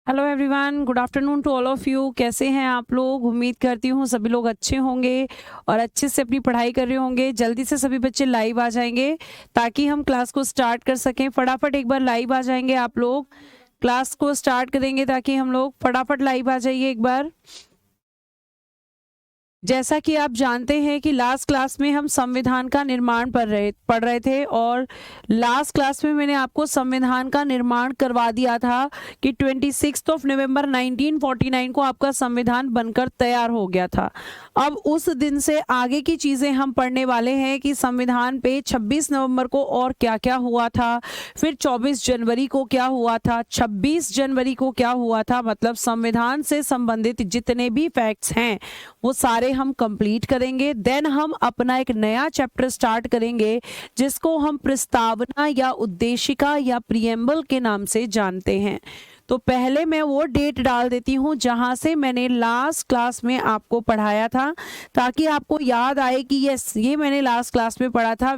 Hello everyone, good afternoon to all of you. कैसे हैं आप लोग? उम्मीद करती हूँ सभी लोग अच्छे होंगे और अच्छे से अपनी पढ़ाई कर रहे होंगे। जल्दी से सभी बच्चे लाइव आ जाएंगे ताकि हम क्लास को स्टार्ट कर सकें। फटाफट एक बार लाइव आ जाएंगे आप लोग, क्लास को स्टार्ट करेंगे ताकि हम लोग फटाफट लाइव आ जाइए एक बार। जैसा कि आप जानते हैं कि लास्ट क्लास में हम संविधान का निर्माण पढ़ रहे थे और लास्ट क्लास में मैंने आपको संविधान का निर्माण करवा दिया था कि 26 नवंबर 1949 को आपका संविधान बनकर तैयार हो गया था। अब उस दिन से आगे की चीज़ें हम पढ़ने वाले हैं कि संविधान पे 26 नवंबर को और क्या क्या हुआ था, फिर 24 जनवरी को क्या हुआ था, 26 जनवरी को क्या हुआ था। मतलब संविधान से संबंधित जितने भी फैक्ट्स हैं वो सारे हम कंप्लीट करेंगे। देन हम अपना एक नया चैप्टर स्टार्ट करेंगे जिसको हम प्रस्तावना या उद्देशिका या प्रिएम्बल के नाम से जानते हैं। तो पहले मैं वो डेट डाल देती हूँ जहां से मैंने लास्ट क्लास में आपको पढ़ाया था, ताकि आपको याद आए कि यस, ये मैंने लास्ट क्लास में पढ़ा था।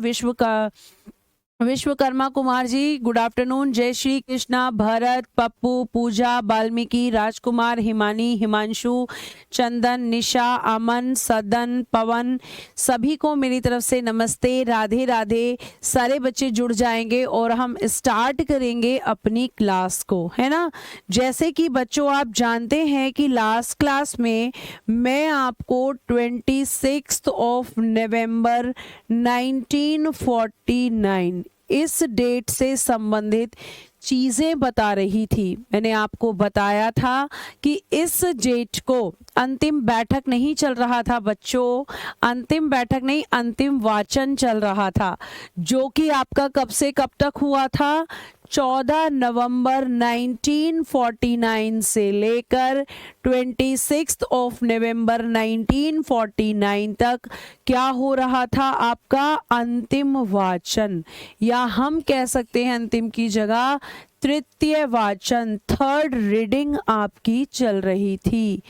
Vishwakarma Kumar ji, good afternoon. जय श्री कृष्णा, भरत, पप्पू, पूजा, वाल्मीकि, राजकुमार, हिमानी, हिमांशु, चंदन, निशा, अमन, सदन, पवन, सभी को मेरी तरफ से नमस्ते, राधे राधे। सारे बच्चे जुड़ जाएंगे और हम स्टार्ट करेंगे अपनी क्लास को, है ना। जैसे कि बच्चों आप जानते हैं कि लास्ट क्लास में मैं आपको 26 नवंबर 1949 इस डेट से संबंधित चीजें बता रही थी। मैंने आपको बताया था कि इस डेट को अंतिम बैठक नहीं चल रहा था बच्चों, अंतिम बैठक नहीं, अंतिम वाचन चल रहा था, जो कि आपका कब से कब तक हुआ था? 14 नवंबर 1949 से लेकर 26 नवंबर 1949 तक क्या हो रहा था? आपका अंतिम वाचन, या हम कह सकते हैं अंतिम की जगह तृतीय वाचन, थर्ड रीडिंग आपकी चल रही थी।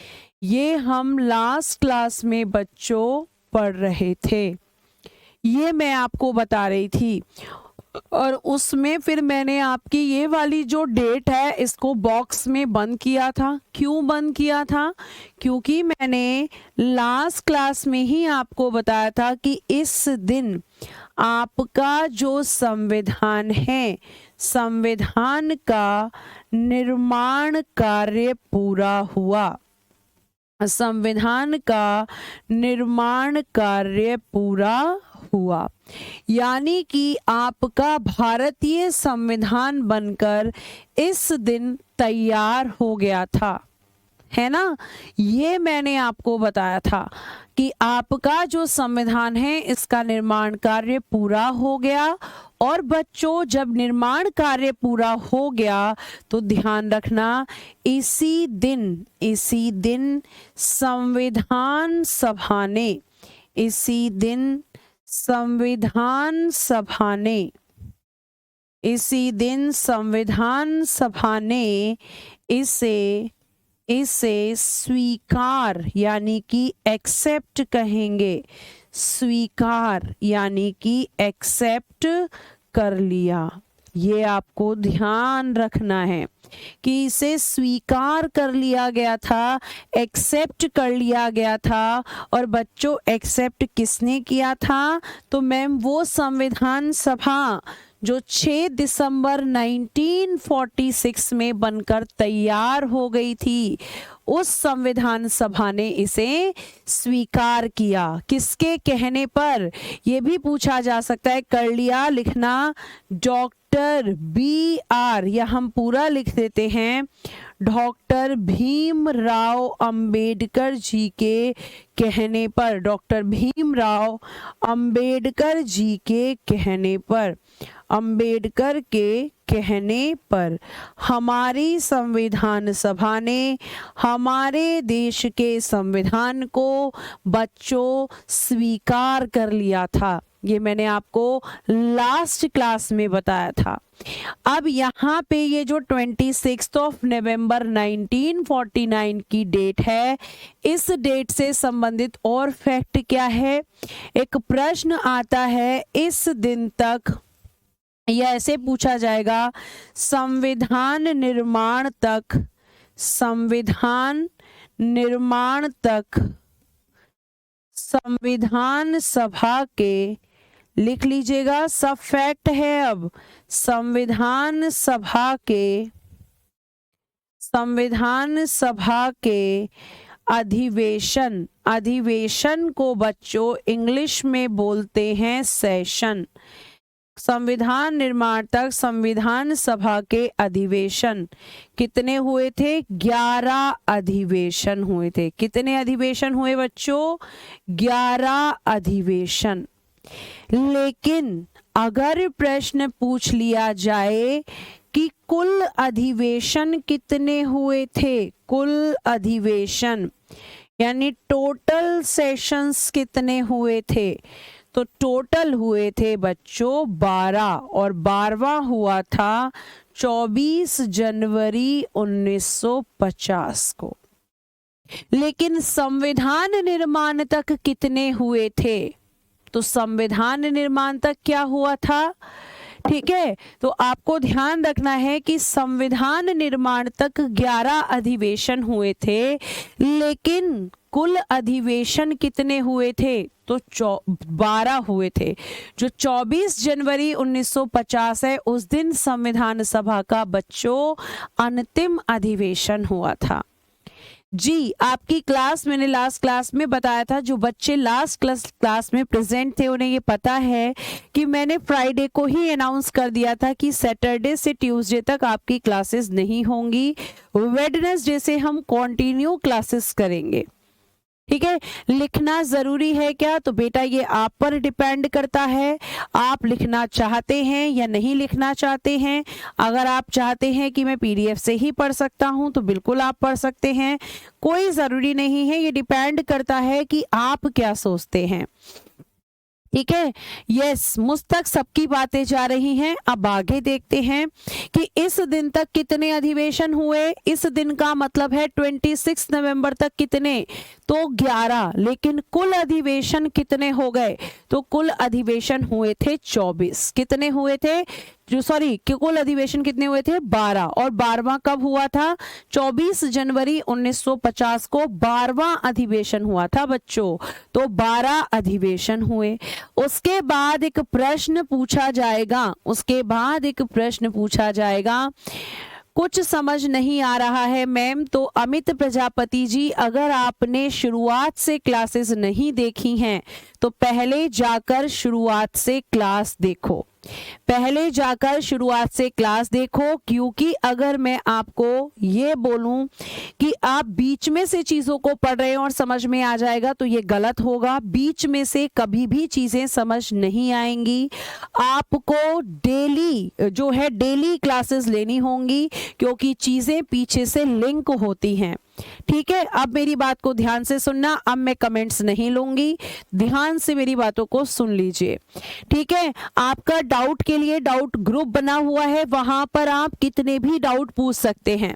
ये हम लास्ट क्लास में बच्चों पढ़ रहे थे, ये मैं आपको बता रही थी। और उसमें फिर मैंने आपकी ये वाली जो डेट है इसको बॉक्स में बंद किया था। क्यों बंद किया था? क्योंकि मैंने लास्ट क्लास में ही आपको बताया था कि इस दिन आपका जो संविधान है, संविधान का निर्माण कार्य पूरा हुआ, संविधान का निर्माण कार्य पूरा हुआ, यानी कि आपका भारतीय संविधान बनकर इस दिन तैयार हो गया था, है ना। ये मैंने आपको बताया था कि आपका जो संविधान है इसका निर्माण कार्य पूरा हो गया। और बच्चों जब निर्माण कार्य पूरा हो गया तो ध्यान रखना, इसी दिन संविधान सभा ने, इसी दिन संविधान सभा ने, इसी दिन संविधान सभा ने इसे स्वीकार यानी कि एक्सेप्ट कहेंगे, स्वीकार यानी कि एक्सेप्ट कर लिया। ये आपको ध्यान रखना है कि इसे स्वीकार कर लिया गया था, एक्सेप्ट कर लिया गया था। और बच्चों एक्सेप्ट किसने किया था? तो मैम वो संविधान सभा जो 6 दिसंबर 1946 में बनकर तैयार हो गई थी, उस संविधान सभा ने इसे स्वीकार किया। किसके कहने पर? ये भी पूछा जा सकता है। कर लिया लिखना डॉक्टर BR, या हम पूरा लिख देते हैं डॉक्टर भीमराव अंबेडकर जी के कहने पर, डॉक्टर भीमराव अंबेडकर जी के कहने पर, अंबेडकर के कहने पर हमारी संविधान सभा ने हमारे देश के संविधान को बच्चों स्वीकार कर लिया था। ये मैंने आपको लास्ट क्लास में बताया था। अब यहाँ पे ये जो 26 नवंबर 1949 की डेट है, इस डेट से संबंधित और फैक्ट क्या है? एक प्रश्न आता है इस दिन तक, या ऐसे पूछा जाएगा, संविधान निर्माण तक संविधान निर्माण तक संविधान सभा के, लिख लीजिएगा, सब फैक्ट है अब, संविधान सभा के अधिवेशन, अधिवेशन को बच्चों इंग्लिश में बोलते हैं सेशन। संविधान निर्माण तक संविधान सभा के अधिवेशन कितने हुए थे? 11 अधिवेशन हुए थे। कितने अधिवेशन हुए बच्चों? 11 अधिवेशन। लेकिन अगर प्रश्न पूछ लिया जाए कि कुल अधिवेशन कितने हुए थे, कुल अधिवेशन यानी टोटल सेशंस कितने हुए थे, तो टोटल हुए थे बच्चों 12 और 12वां हुआ था 24 जनवरी 1950 को। लेकिन संविधान निर्माण तक कितने हुए थे? तो संविधान निर्माण तक क्या हुआ था? ठीक है, तो आपको ध्यान रखना है कि संविधान निर्माण तक 11 अधिवेशन हुए थे, लेकिन कुल अधिवेशन कितने हुए थे? तो 12 हुए थे। जो 24 जनवरी 1950 है, उस दिन संविधान सभा का बच्चों अंतिम अधिवेशन हुआ था। जी, आपकी क्लास, मैंने लास्ट क्लास में बताया था, जो बच्चे लास्ट क्लास में प्रेजेंट थे उन्हें ये पता है कि मैंने फ्राइडे को ही अनाउंस कर दिया था कि सैटरडे से ट्यूसडे तक आपकी क्लासेस नहीं होंगी, वेडनेसडे से हम कंटिन्यू क्लासेस करेंगे। ठीक है, लिखना जरूरी है क्या? तो बेटा ये आप पर डिपेंड करता है, आप लिखना चाहते हैं या नहीं लिखना चाहते हैं। अगर आप चाहते हैं कि मैं पीडीएफ से ही पढ़ सकता हूं तो बिल्कुल आप पढ़ सकते हैं, कोई जरूरी नहीं है, ये डिपेंड करता है कि आप क्या सोचते हैं। ठीक है, यस, मुझ तक सबकी बातें जा रही हैं। अब आगे देखते हैं कि इस दिन तक कितने अधिवेशन हुए। इस दिन का मतलब है 26 नवंबर तक कितने? तो 11। लेकिन कुल अधिवेशन कितने हो गए? तो कुल अधिवेशन हुए थे 24। कितने हुए थे? कुल अधिवेशन कितने हुए थे? 12। और 12वां कब हुआ था? 24 जनवरी 1950 को 12वां अधिवेशन हुआ था बच्चों। तो 12 अधिवेशन हुए। उसके बाद एक प्रश्न पूछा जाएगा, कुछ समझ नहीं आ रहा है मैम, तो अमित प्रजापति जी, अगर आपने शुरुआत से क्लासेस नहीं देखी हैं तो पहले जाकर शुरुआत से क्लास देखो, क्योंकि अगर मैं आपको ये बोलूं कि आप बीच में से चीजों को पढ़ रहे हैं और समझ में आ जाएगा तो ये गलत होगा। बीच में से कभी भी चीजें समझ नहीं आएंगी। आपको डेली क्लासेस लेनी होंगी, क्योंकि चीजें पीछे से लिंक होती हैं। ठीक है, अब मेरी बात को ध्यान से सुनना। अब मैं कमेंट्स नहीं लूंगी, ध्यान से मेरी बातों को सुन लीजिए। ठीक है, आपका डाउट के लिए डाउट ग्रुप बना हुआ है, वहां पर आप कितने भी डाउट पूछ सकते हैं।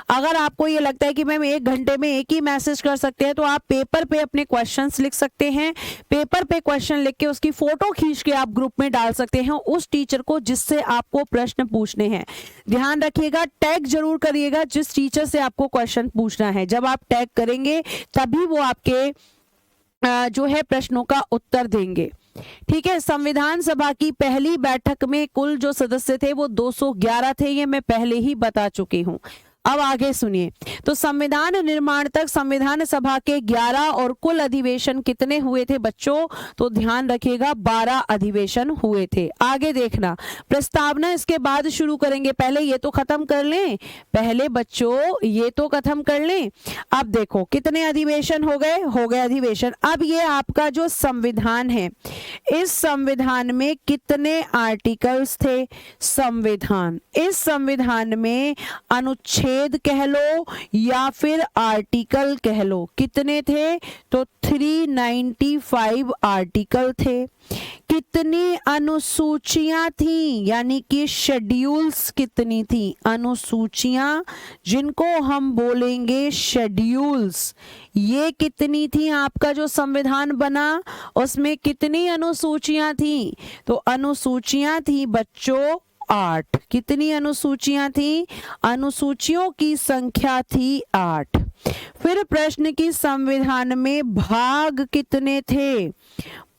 अगर आपको ये लगता है कि मैम 1 घंटे में एक ही मैसेज कर सकते हैं, तो आप पेपर पे अपने क्वेश्चंस लिख सकते हैं। पेपर पे क्वेश्चन लिख के उसकी फोटो खींच के आप ग्रुप में डाल सकते हैं उस टीचर को जिससे आपको प्रश्न पूछने हैं। ध्यान रखिएगा, टैग जरूर करिएगा जिस टीचर से आपको क्वेश्चन पूछना है। जब आप टैग करेंगे तभी वो आपके जो है प्रश्नों का उत्तर देंगे। ठीक है, संविधान सभा की पहली बैठक में कुल जो सदस्य थे वो 211 थे, ये मैं पहले ही बता चुकी हूं। अब आगे सुनिए, तो संविधान निर्माण तक संविधान सभा के 11 और कुल अधिवेशन कितने हुए थे बच्चों? तो ध्यान रखिएगा 12 अधिवेशन हुए थे। आगे देखना, प्रस्तावना इसके बाद शुरू करेंगे, पहले ये तो खत्म कर लें, अब देखो कितने अधिवेशन हो गए अधिवेशन। अब ये आपका जो संविधान है, इस संविधान में कितने आर्टिकल्स थे? इस संविधान में अनुच्छेद कह लो या फिर आर्टिकल कह लो, कितने थे? तो 395 आर्टिकल थे। कितनी अनुसूचियां थी, यानी कि शेड्यूल्स कितनी थी? अनुसूचियां, जिनको हम बोलेंगे शेड्यूल्स, ये कितनी थी? आपका जो संविधान बना उसमें कितनी अनुसूचियां थी? तो अनुसूचियां थी बच्चों 8। कितनी अनुसूचियां थी? अनुसूचियों की संख्या थी 8। फिर प्रश्न की संविधान में भाग कितने थे?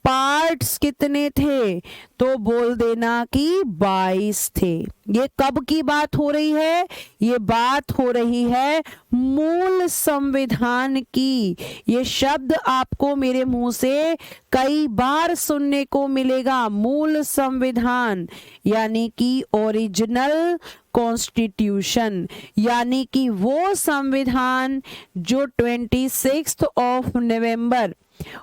पार्ट्स कितने थे? तो बोल देना कि 22 थे। ये कब की बात हो रही है? ये बात हो रही है मूल संविधान की। ये शब्द आपको मेरे मुंह से कई बार सुनने को मिलेगा। मूल संविधान यानी कि ओरिजिनल कॉन्स्टिट्यूशन, यानी कि वो संविधान जो 26 नवंबर,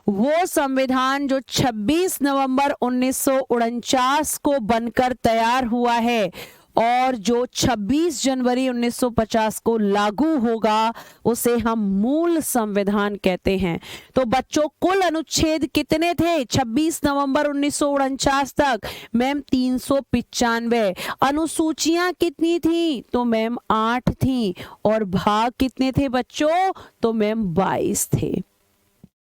वो संविधान जो 26 नवंबर 1949 को बनकर तैयार हुआ है और जो 26 जनवरी 1950 को लागू होगा, उसे हम मूल संविधान कहते हैं। तो बच्चों, कुल अनुच्छेद कितने थे 26 नवंबर 1949 तक? मैम 395। अनुसूचियां कितनी थी? तो मैम 8 थी। और भाग कितने थे बच्चों? तो मैम 22 थे।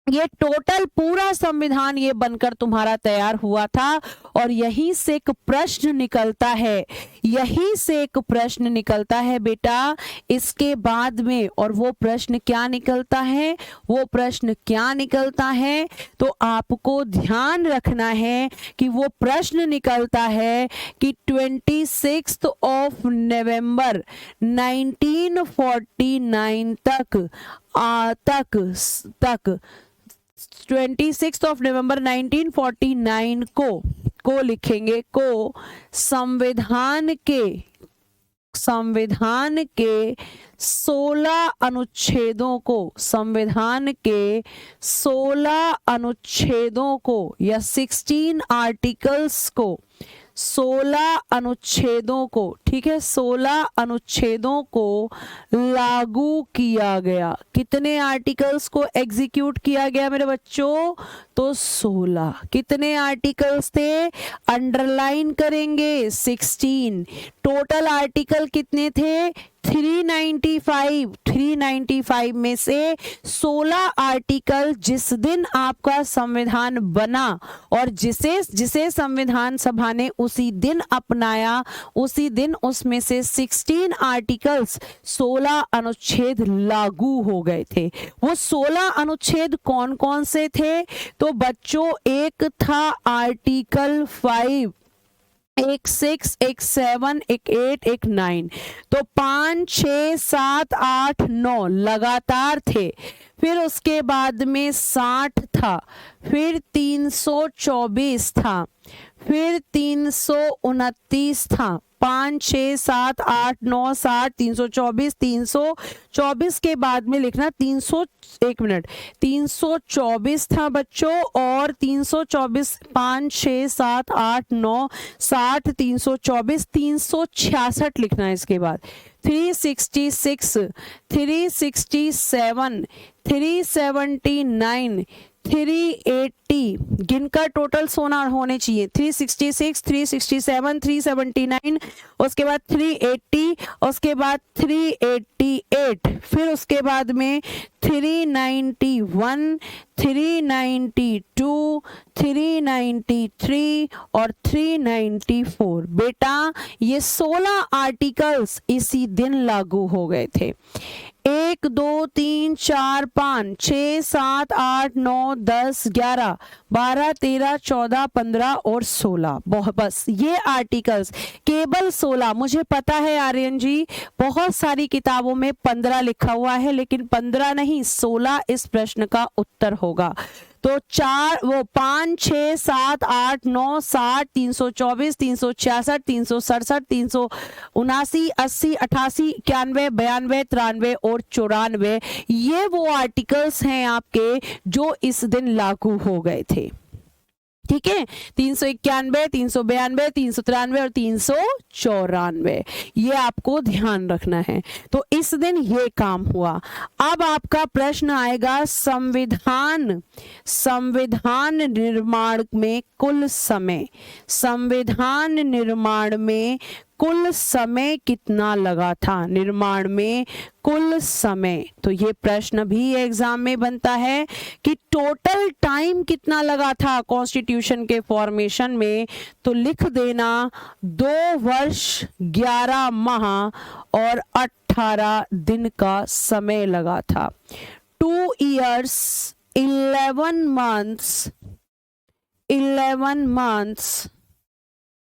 ये टोटल पूरा संविधान ये बनकर तुम्हारा तैयार हुआ था। और यहीं से एक प्रश्न निकलता है, यहीं से एक प्रश्न निकलता है बेटा इसके बाद में। और वो प्रश्न क्या निकलता है? वो प्रश्न क्या निकलता है? तो आपको ध्यान रखना है कि वो प्रश्न निकलता है कि 26 नवंबर 1949 तक 26 नवंबर 1949 को लिखेंगे, को संविधान के 16 अनुच्छेदों को, संविधान के 16 अनुच्छेदों को या 16 आर्टिकल्स को, 16 अनुच्छेदों को, ठीक है, 16 अनुच्छेदों को लागू किया गया। कितने आर्टिकल्स को एग्जीक्यूट किया गया मेरे बच्चों? तो 16। कितने आर्टिकल्स थे? अंडरलाइन करेंगे 16। टोटल आर्टिकल कितने थे? 395 में से 16 आर्टिकल जिस दिन आपका संविधान बना और जिसे संविधान सभा ने उसी दिन अपनाया, उसी दिन उसमें से 16 आर्टिकल्स, 16 अनुच्छेद लागू हो गए थे। वो 16 अनुच्छेद कौन कौन से थे? तो बच्चों, एक था आर्टिकल 5, एक 6, एक 7, एक 8, एक 9। तो 5, 6, 7, 8, 9 लगातार थे। फिर उसके बाद में 60 था, फिर 324 था, फिर 329 था। 5, 6, 7, 8, 9, 60, 324, 324 के बाद में लिखना 324 था बच्चों। और 324, 5, 6, 7, 8, 9, 60, 324, 366 लिखना है इसके बाद। 366, 367, 379, 380 गिनकर टोटल सोना होने चाहिए। 366, 367, 379, उसके बाद 380, उसके बाद 388, फिर उसके बाद में 391, 392, 393 और 394। बेटा, ये 16 आर्टिकल्स इसी दिन लागू हो गए थे। 1, 2, 3, 4, 5, 6, 7, 8, 9, 10, 11, 12, 13, 14, 15 और 16। बस ये आर्टिकल्स केवल 16। मुझे पता है आर्यन जी, बहुत सारी किताबों में 15 लिखा हुआ है, लेकिन 15 नहीं, 16 इस प्रश्न का उत्तर होगा। तो 5, 6, 7, 8, 9, 60, 324, 366, 367, 379, 80, 88, 91, 92, 93 और 94, ये वो आर्टिकल्स हैं आपके जो इस दिन लागू हो गए थे। ठीक है, 391, 392, 393 और 394, ये आपको ध्यान रखना है। तो इस दिन ये काम हुआ। अब आपका प्रश्न आएगा, संविधान निर्माण में कुल समय, संविधान निर्माण में कुल समय कितना लगा था, निर्माण में कुल समय। तो ये प्रश्न भी एग्जाम में बनता है कि टोटल टाइम कितना लगा था कॉन्स्टिट्यूशन के फॉर्मेशन में, तो लिख देना 2 वर्ष 11 माह और 18 दिन का समय लगा था। 2 years 11 months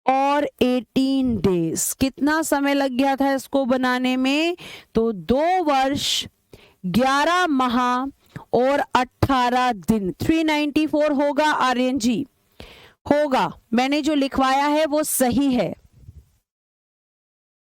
और 18 days। कितना समय लग गया था इसको बनाने में, तो 2 वर्ष 11 माह और 18 दिन। 394 होगा आर्यन जी, होगा। मैंने जो लिखवाया है वो सही है।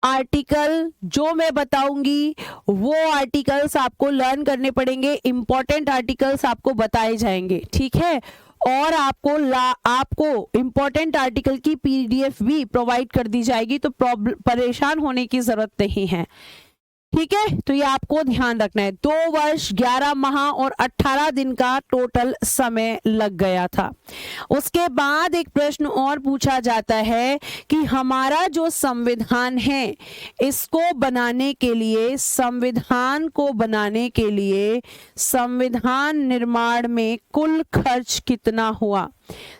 आर्टिकल जो मैं बताऊंगी वो आर्टिकल्स आपको लर्न करने पड़ेंगे, इंपॉर्टेंट आर्टिकल्स आपको बताए जाएंगे, ठीक है। और आपको इंपॉर्टेंट आर्टिकल की पीडीएफ भी प्रोवाइड कर दी जाएगी, तो परेशान होने की जरूरत नहीं है, ठीक है। तो ये आपको ध्यान रखना है। 2 वर्ष 11 माह और 18 दिन का टोटल समय लग गया था। उसके बाद एक प्रश्न और पूछा जाता है कि हमारा जो संविधान है इसको बनाने के लिए, संविधान को बनाने के लिए संविधान निर्माण में कुल खर्च कितना हुआ।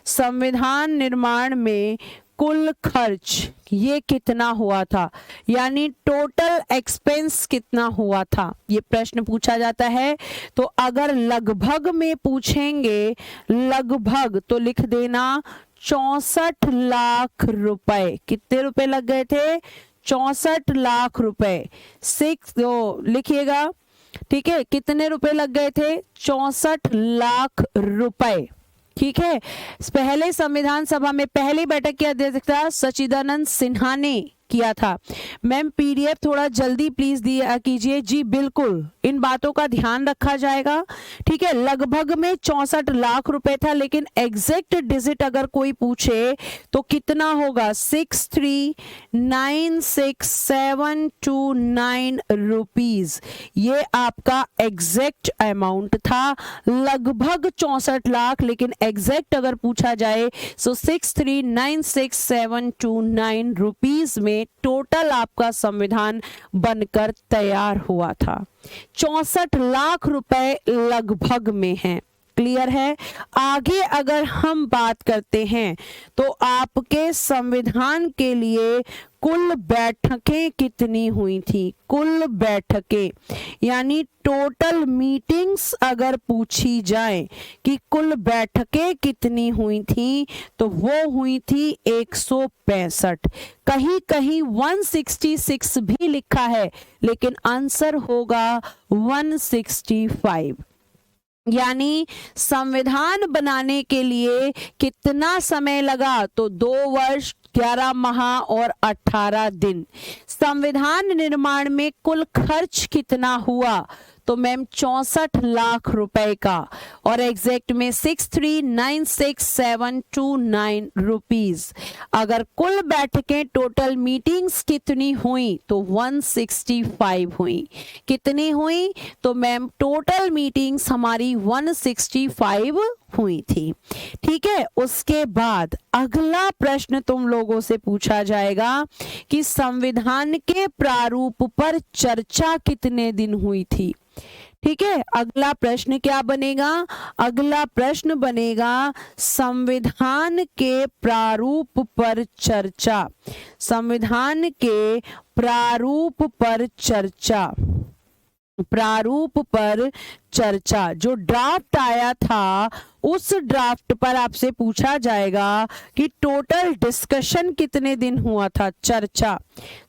संविधान निर्माण में कुल खर्च ये कितना हुआ था, यानी टोटल एक्सपेंस कितना हुआ था, ये प्रश्न पूछा जाता है। तो अगर लगभग में पूछेंगे, लगभग, तो लिख देना 64 लाख रुपए। कितने रुपए लग गए थे, 64 लाख रुपए। 6 लिखिएगा, ठीक है। कितने रुपए लग गए थे, 64 लाख रुपए, ठीक है। पहले संविधान सभा में पहली बैठक की अध्यक्षता सच्चिदानंद सिन्हा ने किया था। मैम पीडीएफ थोड़ा जल्दी प्लीज दिया कीजिए। जी बिल्कुल, इन बातों का ध्यान रखा जाएगा, ठीक है। लगभग में 64 लाख रुपए था, लेकिन एग्जैक्ट डिजिट अगर कोई पूछे तो कितना होगा, 63,96729 रुपीज। ये आपका एग्जैक्ट अमाउंट था, लगभग 64 लाख, लेकिन एग्जैक्ट अगर पूछा जाए तो 63,96729 रुपीज में टोटल आपका संविधान बनकर तैयार हुआ था। 64 लाख रुपए लगभग में है, क्लियर है। आगे अगर हम बात करते हैं तो आपके संविधान के लिए कुल बैठकें कितनी हुई थी, कुल बैठकें यानी टोटल मीटिंग्स अगर पूछी जाए कि कुल बैठकें कितनी हुई थी, तो वो हुई थी 165। कहीं कहीं 166 भी लिखा है, लेकिन आंसर होगा 165। यानी संविधान बनाने के लिए कितना समय लगा, तो 2 वर्ष 11 माह और 18 दिन। संविधान निर्माण में कुल खर्च कितना हुआ, तो मैम 64 लाख रुपए का, और एग्जैक्ट में 63,96729 रुपीज। अगर कुल बैठकें टोटल मीटिंग्स कितनी हुई, तो 165 हुई। कितनी हुई, तो मैम टोटल मीटिंग्स हमारी 165 हुई थी, ठीक है। उसके बाद अगला प्रश्न तुम लोगों से पूछा जाएगा कि संविधान के प्रारूप पर चर्चा कितने दिन हुई थी, ठीक है। अगला प्रश्न क्या बनेगा, अगला प्रश्न बनेगा संविधान के प्रारूप पर चर्चा। संविधान के प्रारूप पर चर्चा, प्रारूप पर चर्चा, जो ड्राफ्ट आया था उस ड्राफ्ट पर आपसे पूछा जाएगा कि टोटल डिस्कशन कितने दिन हुआ था, चर्चा।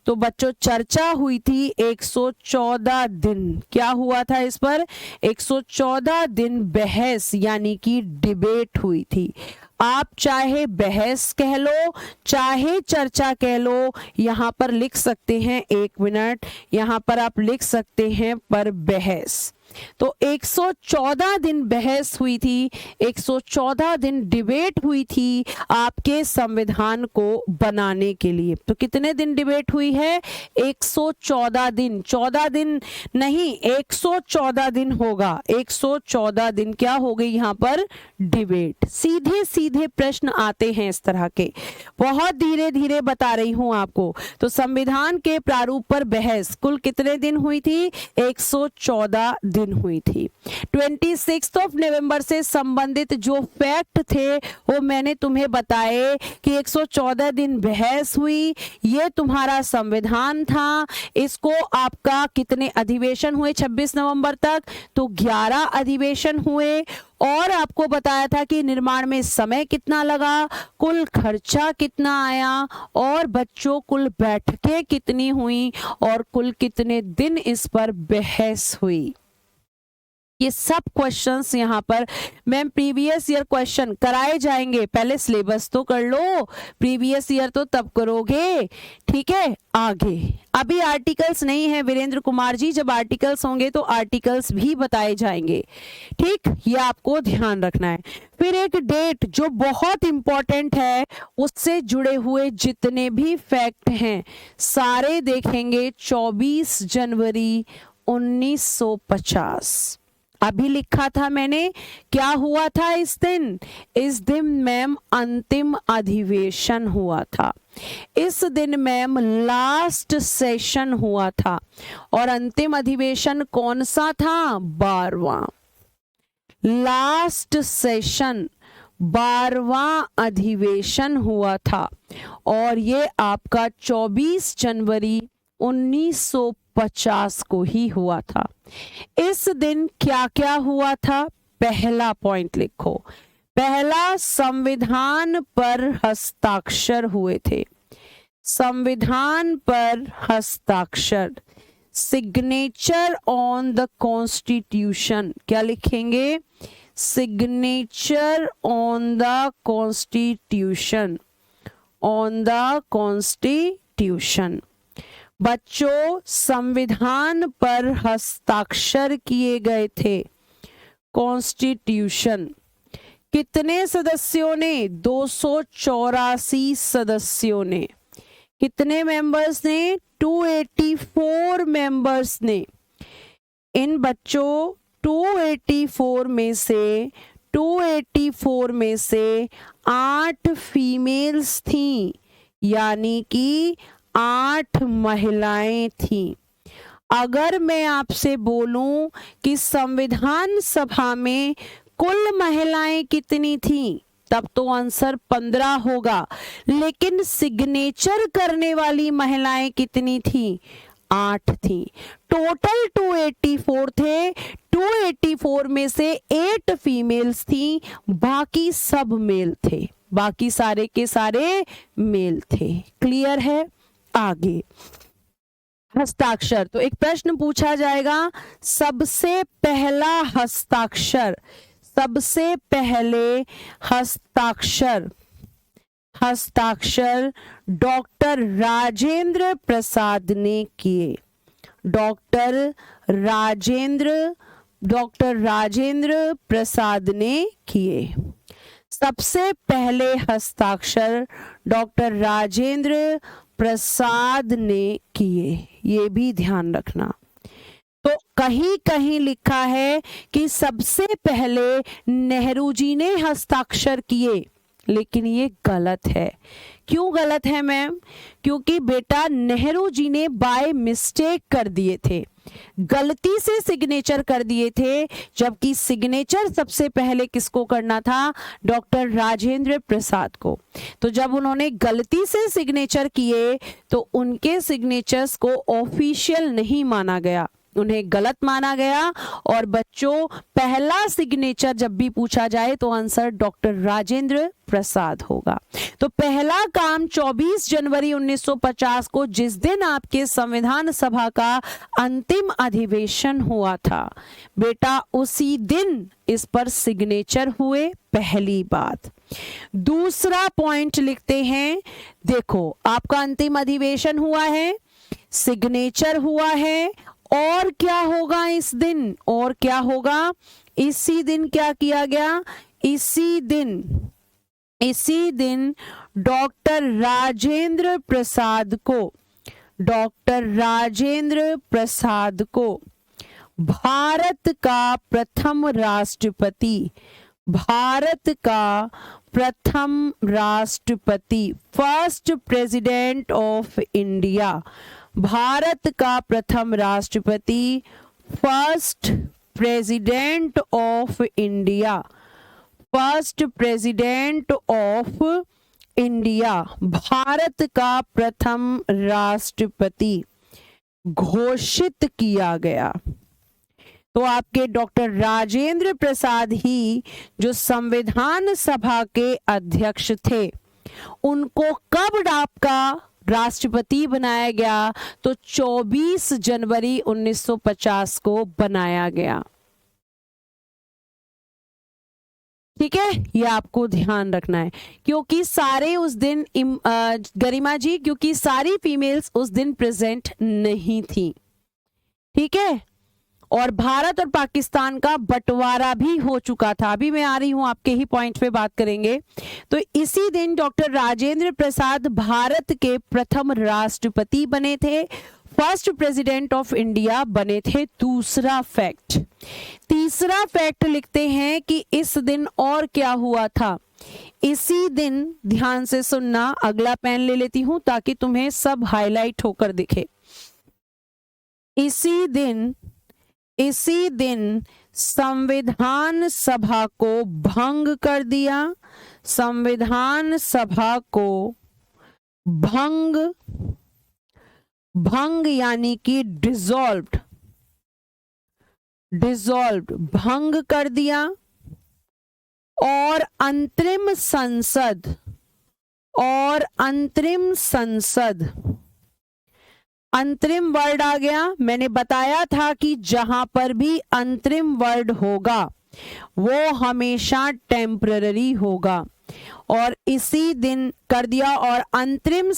तो बच्चों चर्चा हुई थी 114 दिन। क्या हुआ था इस पर, 114 दिन बहस यानी कि डिबेट हुई थी। आप चाहे बहस कह लो चाहे चर्चा कह लो, यहां पर लिख सकते हैं, 1 मिनट, यहां पर आप लिख सकते हैं पर बहस। तो 114 दिन बहस हुई थी, 114 दिन डिबेट हुई थी आपके संविधान को बनाने के लिए। तो कितने दिन डिबेट हुई है? 114 दिन। 14 दिन नहीं, 114 दिन होगा। 114 दिन क्या हो गई यहाँ पर? डिबेट। सीधे सीधे प्रश्न आते हैं इस तरह के, बहुत धीरे धीरे बता रही हूं आपको। तो संविधान के प्रारूप पर बहस कुल कितने दिन हुई थी? 114 दिन हुई थी। 26 नवंबर से संबंधित जो फैक्ट थे वो मैंने तुम्हें बताए कि 114 दिन बहस हुई, ये तुम्हारा संविधान था। इसको आपका कितने अधिवेशन हुए 26 नवंबर तक? तो 11 अधिवेशन हुए। और आपको बताया था कि निर्माण में समय कितना लगा, कुल खर्चा कितना आया, और बच्चों कुल बैठकें कितनी हुई, और कुल कितने दिन इस पर बहस हुई। ये सब क्वेश्चंस यहाँ पर मैम प्रीवियस ईयर क्वेश्चन कराए जाएंगे। पहले सिलेबस तो कर लो, प्रीवियस ईयर तो तब करोगे, ठीक है। आगे अभी आर्टिकल्स नहीं है वीरेंद्र कुमार जी, जब आर्टिकल्स होंगे तो आर्टिकल्स भी बताए जाएंगे, ठीक। ये आपको ध्यान रखना है। फिर एक डेट जो बहुत इंपॉर्टेंट है, उससे जुड़े हुए जितने भी फैक्ट हैं सारे देखेंगे। 24 जनवरी 1950 अभी लिखा था मैंने, क्या हुआ था इस दिन? इस दिन मैम अंतिम अधिवेशन हुआ था। इस दिन मैम लास्ट सेशन हुआ था। और अंतिम अधिवेशन कौन सा था? 12वां। लास्ट सेशन 12वां अधिवेशन हुआ था। और ये आपका 24 जनवरी 1950 को ही हुआ था। इस दिन क्या क्या हुआ था? पहला पॉइंट लिखो, पहला संविधान पर हस्ताक्षर हुए थे। संविधान पर हस्ताक्षर, सिग्नेचर ऑन द कॉन्स्टिट्यूशन। क्या लिखेंगे? Signature on the constitution, on the constitution. बच्चों संविधान पर हस्ताक्षर किए गए थे। कॉन्स्टिट्यूशन कितने सदस्यों ने? 284 सदस्यों ने। कितने मेंबर्स ने? 284 मेंबर्स ने। इन बच्चों 284 में से 8 फीमेल्स थीं, यानी कि 8 महिलाएं थीं। अगर मैं आपसे बोलूं कि संविधान सभा में कुल महिलाएं कितनी थीं, तब तो आंसर 15 होगा। लेकिन सिग्नेचर करने वाली महिलाएं कितनी थीं? 8 थीं। टोटल 284 थे। 284 में से 8 फीमेल्स थीं, बाकी सब मेल थे। बाकी सारे के सारे मेल थे। क्लियर है? आगे हस्ताक्षर, तो एक प्रश्न पूछा जाएगा, सबसे पहला हस्ताक्षर, सबसे पहले हस्ताक्षर डॉक्टर राजेंद्र प्रसाद ने किए। डॉक्टर राजेंद्र प्रसाद ने किए। सबसे पहले हस्ताक्षर डॉक्टर राजेंद्र प्रसाद ने किए, ये भी ध्यान रखना। तो कहीं कहीं लिखा है कि सबसे पहले नेहरू जी ने हस्ताक्षर किए, लेकिन ये गलत है। क्यों गलत है मैम? क्योंकि बेटा नेहरू जी ने बाय मिस्टेक कर दिए थे, गलती से सिग्नेचर कर दिए थे, जबकि सिग्नेचर सबसे पहले किसको करना था? डॉक्टर राजेंद्र प्रसाद को। तो जब उन्होंने गलती से सिग्नेचर किए तो उनके सिग्नेचर्स को ऑफिशियल नहीं माना गया, उन्हें गलत माना गया। और बच्चों पहला सिग्नेचर जब भी पूछा जाए तो आंसर डॉक्टर राजेंद्र प्रसाद होगा। तो पहला काम 24 जनवरी 1950 को, जिस दिन आपके संविधान सभा का अंतिम अधिवेशन हुआ था, बेटा उसी दिन इस पर सिग्नेचर हुए। पहली बात। दूसरा पॉइंट लिखते हैं, देखो आपका अंतिम अधिवेशन हुआ है, सिग्नेचर हुआ है, और क्या होगा इस दिन, और क्या होगा इसी दिन, क्या किया गया इसी दिन डॉक्टर राजेंद्र प्रसाद को भारत का प्रथम राष्ट्रपति, first president of India, Bharat का प्रथम राष्ट्रपति, first president of India, Bharat का प्रथम राष्ट्रपति घोषित किया गया। तो आपके डॉक्टर राजेंद्र प्रसाद ही जो संविधान सभा के अध्यक्ष थे, उनको कब आपका राष्ट्रपति बनाया गया, तो 24 जनवरी 1950 को बनाया गया। ठीक है, ये आपको ध्यान रखना है, क्योंकि सारे उस दिन गरिमा जी, क्योंकि सारी फीमेल्स उस दिन प्रेजेंट नहीं थी। ठीक है, और भारत और पाकिस्तान का बंटवारा भी हो चुका था। अभी मैं आ रही हूं, आपके ही पॉइंट पे बात करेंगे। तो इसी दिन डॉक्टर राजेंद्र प्रसाद भारत के प्रथम राष्ट्रपति बने थे, फर्स्ट प्रेसिडेंट ऑफ इंडिया बने थे। तीसरा फैक्ट लिखते हैं कि इस दिन और क्या हुआ था। इसी दिन, ध्यान से सुनना, अगला पेन ले लेती हूं ताकि तुम्हें सब हाईलाइट होकर दिखे। इसी दिन संविधान सभा को भंग कर दिया। संविधान सभा को भंग यानी कि डिसॉल्व्ड भंग कर दिया। और अंतरिम संसद, अंतरिम वर्ड आ गया। मैंने बताया था कि जहां पर भी अंतरिम वर्ड होगा वो हमेशा टेम्पररी होगा, और इसी दिन कर दिया। और अंतरिम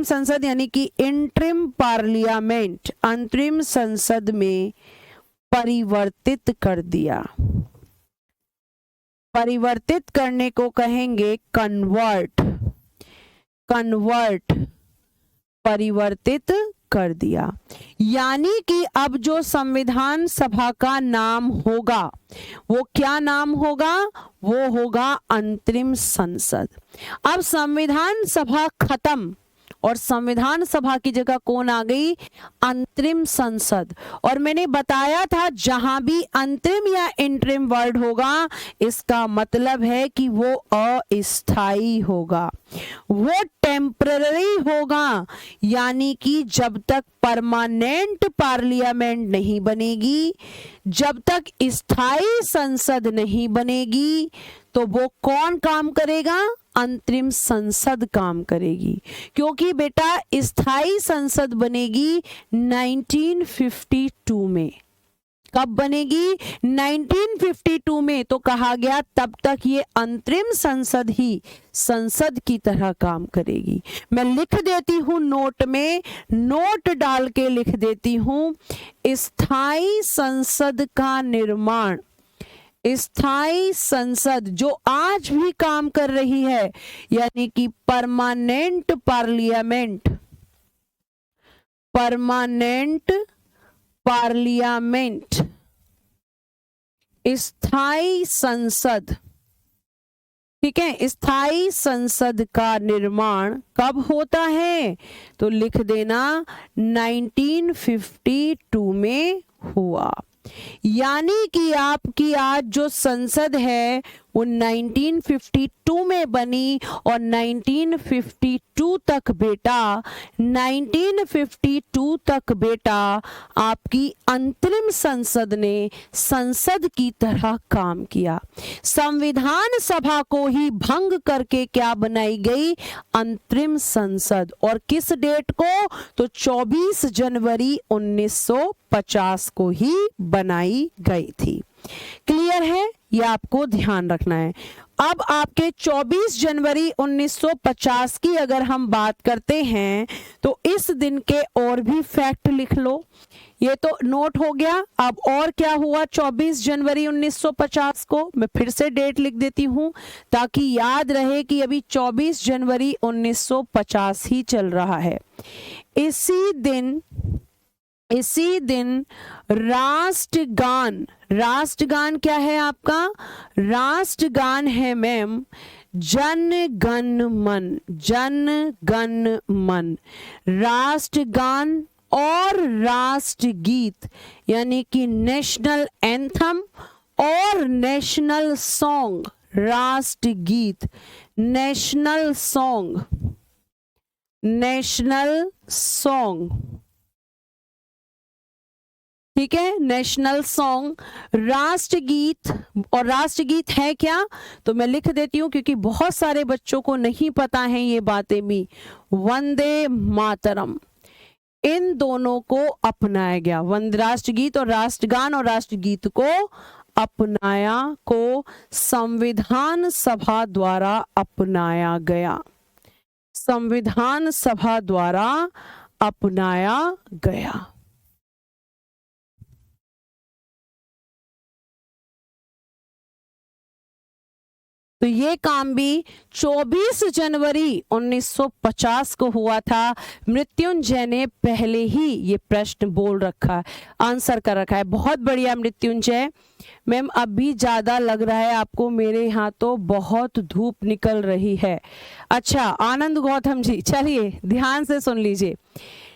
संसद यानी कि इंटरिम पार्लियामेंट, अंतरिम संसद में परिवर्तित कर दिया। परिवर्तित करने को कहेंगे कन्वर्ट, परिवर्तित कर दिया। यानी कि अब जो संविधान सभा का नाम होगा वो क्या नाम होगा, वो होगा अंतरिम संसद। अब संविधान सभा खत्म और संविधान सभा की जगह कौन आ गई, अंतरिम संसद। और मैंने बताया था जहां भी अंतरिम या इंटरिम वर्ड होगा, इसका मतलब है कि वो अस्थाई होगा, वो टेम्पररी होगा। यानी कि जब तक परमानेंट पार्लियामेंट नहीं बनेगी, जब तक स्थायी संसद नहीं बनेगी, तो वो कौन काम करेगा, अंतरिम संसद काम करेगी। क्योंकि बेटा स्थायी संसद बनेगी 1952 में। कब बनेगी, 1952 में। तो कहा गया तब तक ये अंतरिम संसद ही संसद की तरह काम करेगी। मैं लिख देती हूं नोट में, नोट डाल के लिख देती हूं, स्थायी संसद का निर्माण, स्थायी संसद जो आज भी काम कर रही है, यानी कि परमानेंट पार्लियामेंट, स्थायी संसद। ठीक है, स्थायी संसद का निर्माण कब होता है, तो लिख देना 1952 में हुआ। यानी कि आपकी आज जो संसद है वो 1952 में बनी, और 1952 तक बेटा, 1952 तक बेटा आपकी अंतरिम संसद ने संसद की तरह काम किया। संविधान सभा को ही भंग करके क्या बनाई गई, अंतरिम संसद। और किस डेट को, तो 24 जनवरी 1950 को ही बनाई गई थी। क्लियर है, ये आपको ध्यान रखना है। अब आपके 24 जनवरी 1950 की अगर हम बात करते हैं तो इस दिन के और भी फैक्ट लिख लो। ये तो नोट हो गया। अब और क्या हुआ 24 जनवरी 1950 को, मैं फिर से डेट लिख देती हूं ताकि याद रहे कि अभी 24 जनवरी 1950 ही चल रहा है। इसी दिन राष्ट्रगान, राष्ट्रगान क्या है आपका? राष्ट्रगान है मैम जन गण मन, जन गण मन। राष्ट्रगान और राष्ट्रगीत यानी कि नेशनल एंथम और नेशनल सॉन्ग, राष्ट्रगीत, नेशनल सॉन्ग, नेशनल सॉन्ग, ठीक है, नेशनल सॉन्ग, राष्ट्रगीत। और राष्ट्रगीत है क्या, तो मैं लिख देती हूं क्योंकि बहुत सारे बच्चों को नहीं पता है ये बातें भी। वंदे मातरम, इन दोनों को अपनाया गया। वंदे, राष्ट्रगीत और राष्ट्रगान और राष्ट्रगीत को अपनाया, को संविधान सभा द्वारा अपनाया गया, संविधान सभा द्वारा अपनाया गया। तो ये काम भी 24 जनवरी 1950 को हुआ था। मृत्युंजय ने पहले ही ये प्रश्न बोल रखा है, आंसर कर रखा है। बहुत बढ़िया मृत्युंजय। मैम अभी ज्यादा लग रहा है आपको, मेरे यहाँ तो बहुत धूप निकल रही है। अच्छा आनंद गौतम जी, चलिए ध्यान से सुन लीजिए,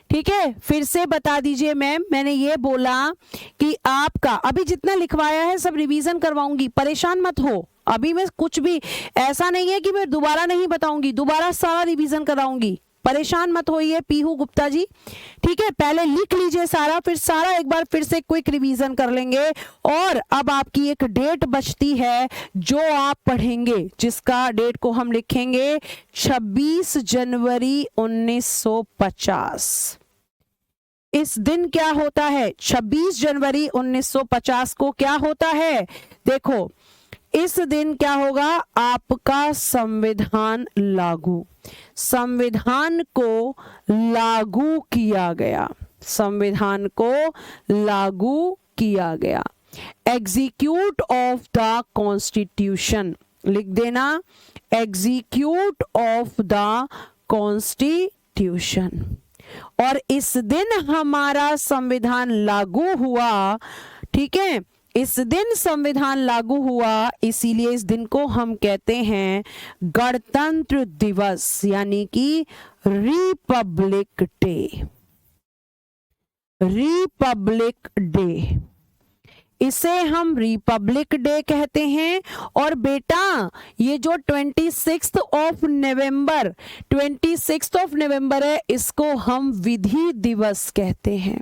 ठीक है। फिर से बता दीजिए मैम, मैंने ये बोला कि आपका अभी जितना लिखवाया है सब रिवीजन करवाऊंगी, परेशान मत हो। अभी मैं कुछ भी ऐसा नहीं है कि मैं दोबारा नहीं बताऊंगी, दोबारा सारा रिवीजन कराऊंगी, परेशान मत होइए पीहू गुप्ता जी, ठीक है। पहले लिख लीजिए सारा, फिर सारा एक बार फिर से क्विक रिवीजन कर लेंगे। और अब आपकी एक डेट बचती है जो आप पढ़ेंगे, जिसका डेट को हम लिखेंगे 26 जनवरी 1950। इस दिन क्या होता है 26 जनवरी 1950 को, क्या होता है देखो, इस दिन क्या होगा, आपका संविधान लागू, संविधान को लागू किया गया, संविधान को लागू किया गया। एग्जीक्यूट ऑफ द कॉन्स्टिट्यूशन, लिख देना, एग्जीक्यूट ऑफ द कॉन्स्टिट्यूशन। और इस दिन हमारा संविधान लागू हुआ, ठीक है, इस दिन संविधान लागू हुआ, इसीलिए इस दिन को हम कहते हैं गणतंत्र दिवस, यानी कि रिपब्लिक डे, रिपब्लिक डे, इसे हम रिपब्लिक डे कहते हैं। और बेटा ये जो 26 ऑफ नवंबर, 26 ऑफ नवंबर है, इसको हम विधि दिवस कहते हैं,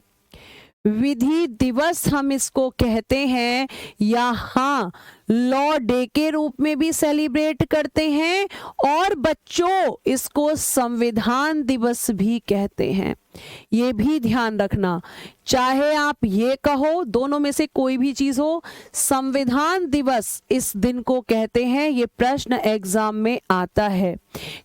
विधि दिवस हम इसको कहते हैं। यहाँ लॉ डे के रूप में भी सेलिब्रेट करते हैं और बच्चों इसको संविधान दिवस भी कहते हैं, ये भी ध्यान रखना। चाहे आप ये कहो, दोनों में से कोई भी चीज हो, संविधान दिवस इस दिन को कहते हैं। ये प्रश्न एग्जाम में आता है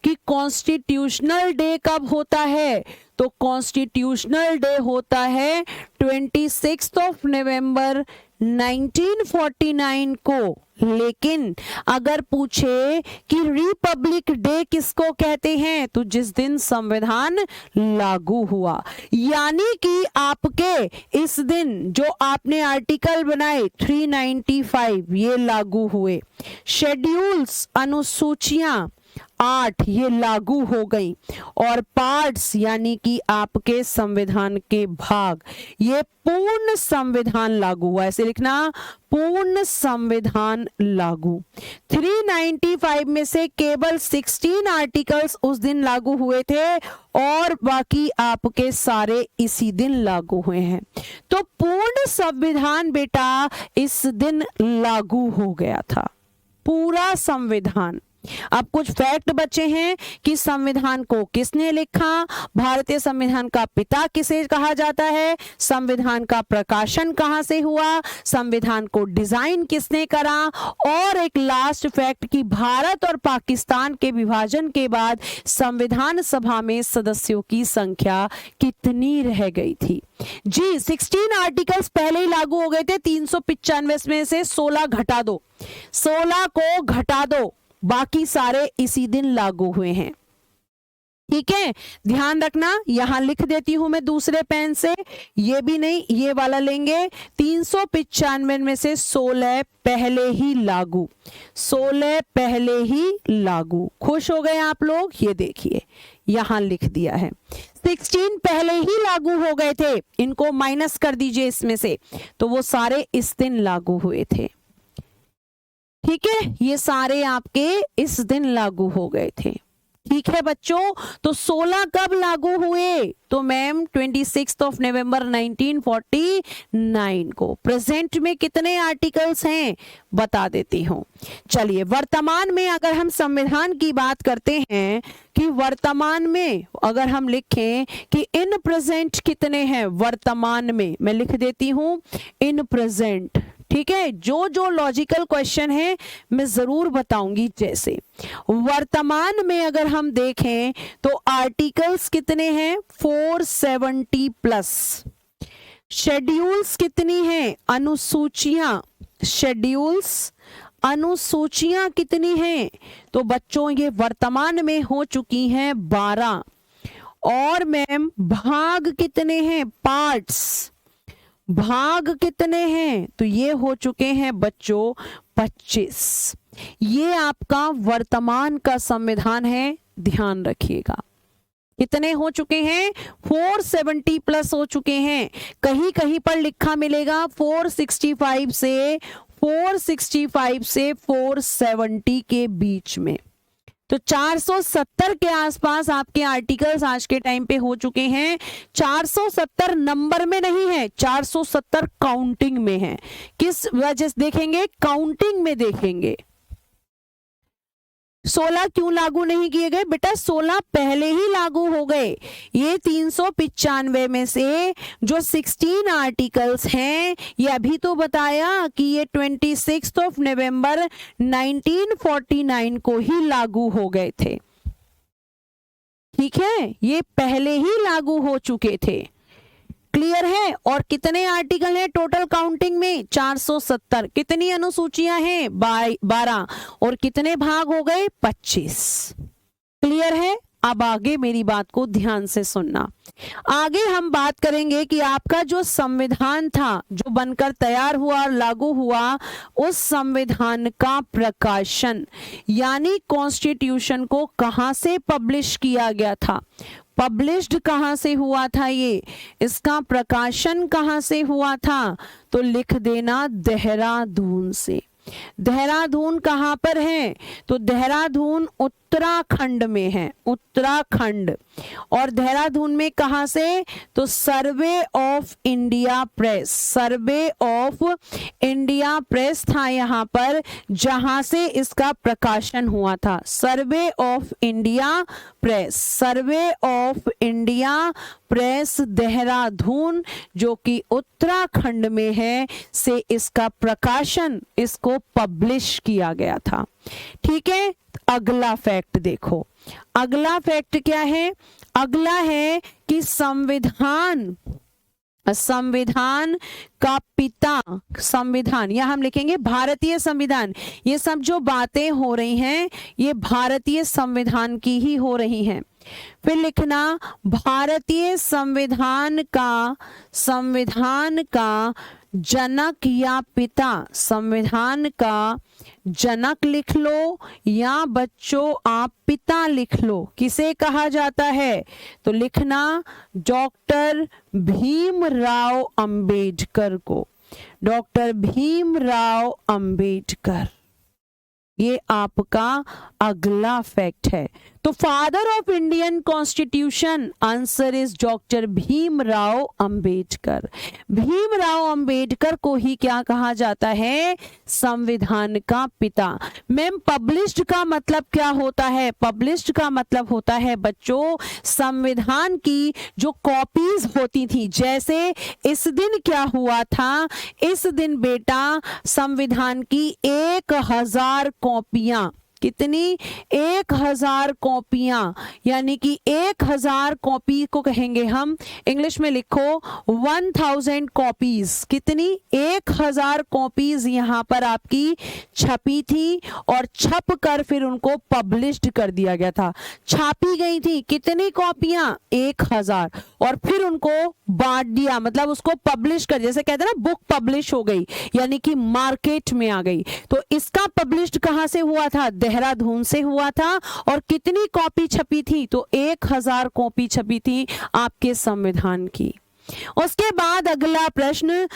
कि कॉन्स्टिट्यूशनल डे कब होता है, तो कॉन्स्टिट्यूशनल डे होता है 26 ऑफ नवंबर 1949 को। लेकिन अगर पूछे कि रिपब्लिक डे किसको कहते हैं, तो जिस दिन संविधान लागू हुआ, यानी कि आपके इस दिन जो आपने आर्टिकल बनाए 395 ये लागू हुए, शेड्यूल्स अनुसूचियां 8 ये लागू हो गई, और पार्ट्स यानी कि आपके संविधान के भाग, ये पूर्ण संविधान लागू हुआ। ऐसे लिखना, पूर्ण संविधान लागू। 395 में से केवल 16 आर्टिकल्स उस दिन लागू हुए थे और बाकी आपके सारे इसी दिन लागू हुए हैं। तो पूर्ण संविधान बेटा इस दिन लागू हो गया था, पूरा संविधान। अब कुछ फैक्ट बचे हैं कि संविधान को किसने लिखा, भारतीय संविधान का पिता किसे कहा जाता है, संविधान का प्रकाशन कहां से हुआ, संविधान को डिजाइन किसने करा, और एक लास्ट फैक्ट कि भारत और पाकिस्तान के विभाजन के बाद संविधान सभा में सदस्यों की संख्या कितनी रह गई थी। जी 16 आर्टिकल्स पहले ही लागू हो गए थे, 395 में से 16 घटा दो, 16 को घटा दो, बाकी सारे इसी दिन लागू हुए हैं। ठीक है, ध्यान रखना, यहां लिख देती हूं मैं दूसरे पेन से, ये भी नहीं, ये वाला लेंगे। 395 में से 16 पहले ही लागू, 16 पहले ही लागू। खुश हो गए आप लोग? ये देखिए यहां लिख दिया है, 16 पहले ही लागू हो गए थे, इनको माइनस कर दीजिए इसमें से, तो वो सारे इस दिन लागू हुए थे। ठीक है, ये सारे आपके इस दिन लागू हो गए थे। ठीक है बच्चों, तो 16 कब लागू हुए? तो मैम 26 नवंबर 1949 को। प्रेजेंट में कितने आर्टिकल्स हैं बता देती हूं। चलिए, वर्तमान में अगर हम संविधान की बात करते हैं कि वर्तमान में अगर हम लिखें कि इन प्रेजेंट कितने हैं वर्तमान में, मैं लिख देती हूं इन प्रेजेंट। ठीक है, जो जो लॉजिकल क्वेश्चन है मैं जरूर बताऊंगी। जैसे वर्तमान में अगर हम देखें तो आर्टिकल्स कितने हैं 470 प्लस, शेड्यूल्स कितनी हैं, अनुसूचियां, शेड्यूल्स अनुसूचियां कितनी हैं, तो बच्चों ये वर्तमान में हो चुकी हैं 12। और मैम भाग कितने हैं, पार्ट्स, भाग कितने हैं, तो ये हो चुके हैं बच्चों 25। ये आपका वर्तमान का संविधान है, ध्यान रखिएगा। कितने हो चुके हैं 470 प्लस हो चुके हैं। कहीं कहीं पर लिखा मिलेगा 465 से 470 के बीच में, तो 470 के आसपास आपके आर्टिकल्स आज के टाइम पे हो चुके हैं। 470 नंबर में नहीं है, 470 काउंटिंग में है। किस वजह से देखेंगे, काउंटिंग में देखेंगे। 16 क्यों लागू नहीं किए गए बेटा, 16 पहले ही लागू हो गए। ये 395 में से जो 16 आर्टिकल्स हैं, ये अभी तो बताया कि ये 26 नवंबर 1949 को ही लागू हो गए थे। ठीक है, ये पहले ही लागू हो चुके थे। क्लियर है? और कितने आर्टिकल हैं टोटल काउंटिंग में 470। कितनी अनुसूचियां हैं 12 और कितने भाग हो गए 25। क्लियर है? अब आगे मेरी बात को ध्यान से सुनना। आगे हम बात करेंगे कि आपका जो संविधान था, जो बनकर तैयार हुआ और लागू हुआ, उस संविधान का प्रकाशन यानी कॉन्स्टिट्यूशन को कहां से पब्लिश किया गया था, पब्लिश्ड कहां से हुआ था, ये इसका प्रकाशन कहां से हुआ था, तो लिख देना देहरादून से। देहरादून कहां पर है, तो देहरादून उत्तराखंड में है, उत्तराखंड। और देहरादून में कहां से, तो survey of India press, survey of India press था यहां पर, जहां से इसका प्रकाशन हुआ था। Survey of India press, survey of India press Dehradun, जो कि उत्तराखंड में है, से इसका प्रकाशन, इसको पब्लिश किया गया था। ठीक है, अगला फैक्ट देखो, अगला फैक्ट क्या है, अगला है कि संविधान, संविधान का पिता, संविधान या हम लिखेंगे भारतीय संविधान। ये सब जो बातें हो रही हैं ये भारतीय संविधान की ही हो रही हैं। फिर लिखना भारतीय संविधान का, संविधान का जनक या पिता, संविधान का जनक लिख लो या बच्चों आप पिता लिख लो। किसे कहा जाता है, तो लिखना डॉक्टर भीमराव अंबेडकर को, डॉक्टर भीमराव अंबेडकर। ये आपका अगला फैक्ट है। तो father of Indian constitution, answer is doctor Bhimrao Ambedkar. Bhimrao Ambedkar को ही क्या कहा जाता है? संविधान का पिता। मैम पब्लिश्ड का मतलब क्या होता है? पब्लिश्ड का मतलब होता है बच्चों संविधान की जो कॉपीज होती थी। जैसे इस दिन क्या हुआ था? इस दिन बेटा संविधान की 1000 कॉपियां, कितनी? 1000 कॉपियां, यानी कि 1000 कॉपी को कहेंगे हम, इंग्लिश में लिखो 1000 कॉपीज। कितनी? 1000 कॉपीज यहाँ पर आपकी छपी थी और छप कर फिर उनको पब्लिश्ड कर दिया गया था। छापी गई थी कितनी कॉपियां? 1000, और फिर उनको बांट दिया, मतलब उसको पब्लिश कर, जैसे कहते हैं ना बुक पब्लिश हो गई, यानी कि मार्केट में आ गई। तो इसका पब्लिश्ड कहां से हुआ था? देहरादून से हुआ था। और कितनी कॉपी छपी थी? तो 1000 कॉपी छपी थी आपके संविधान की। उसके बाद अगला प्रश्न,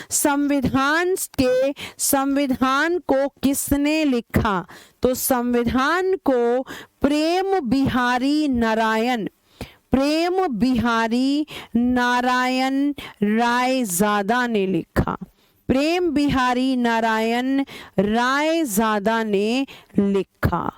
संविधान को किसने लिखा? तो संविधान को प्रेम बिहारी नारायण रायजादा ने लिखा। प्रेम बिहारी नारायण रायजादा ने लिखा।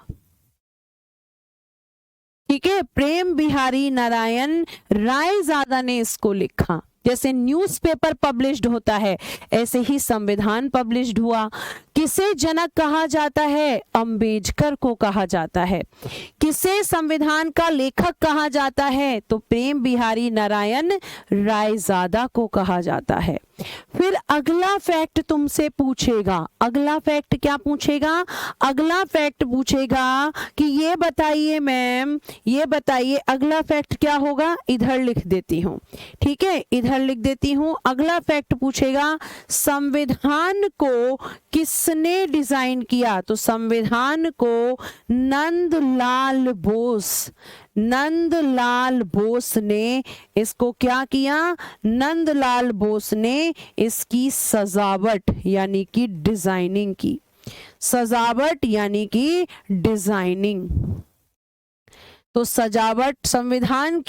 ठीक है, प्रेम बिहारी नारायण रायजादा ने इसको लिखा। जैसे न्यूज़पेपर पब्लिश्ड होता है ऐसे ही संविधान पब्लिश्ड हुआ। किसे जनक कहा जाता है? अंबेडकर को कहा जाता है। किसे संविधान का लेखक कहा जाता है? तो प्रेम बिहारी नारायण रायजादा को कहा जाता है। फिर अगला फैक्ट तुमसे पूछेगा। अगला फैक्ट क्या पूछेगा? अगला फैक्ट पूछेगा कि ये बताइए मैम, ये बताइए अगला फैक्ट क्या होगा? इधर लिख देती हूँ, ठीक है, इधर लिख देती हूँ। अगला फैक्ट पूछेगा संविधान को किसने डिजाइन किया? तो संविधान को नंदलाल बोस ने इसको क्या किया? नंदलाल बोस ने इसकी सजावट यानी कि डिजाइनिंग की। सजावट यानी कि डिजाइनिंग। तो सजावट, संविधान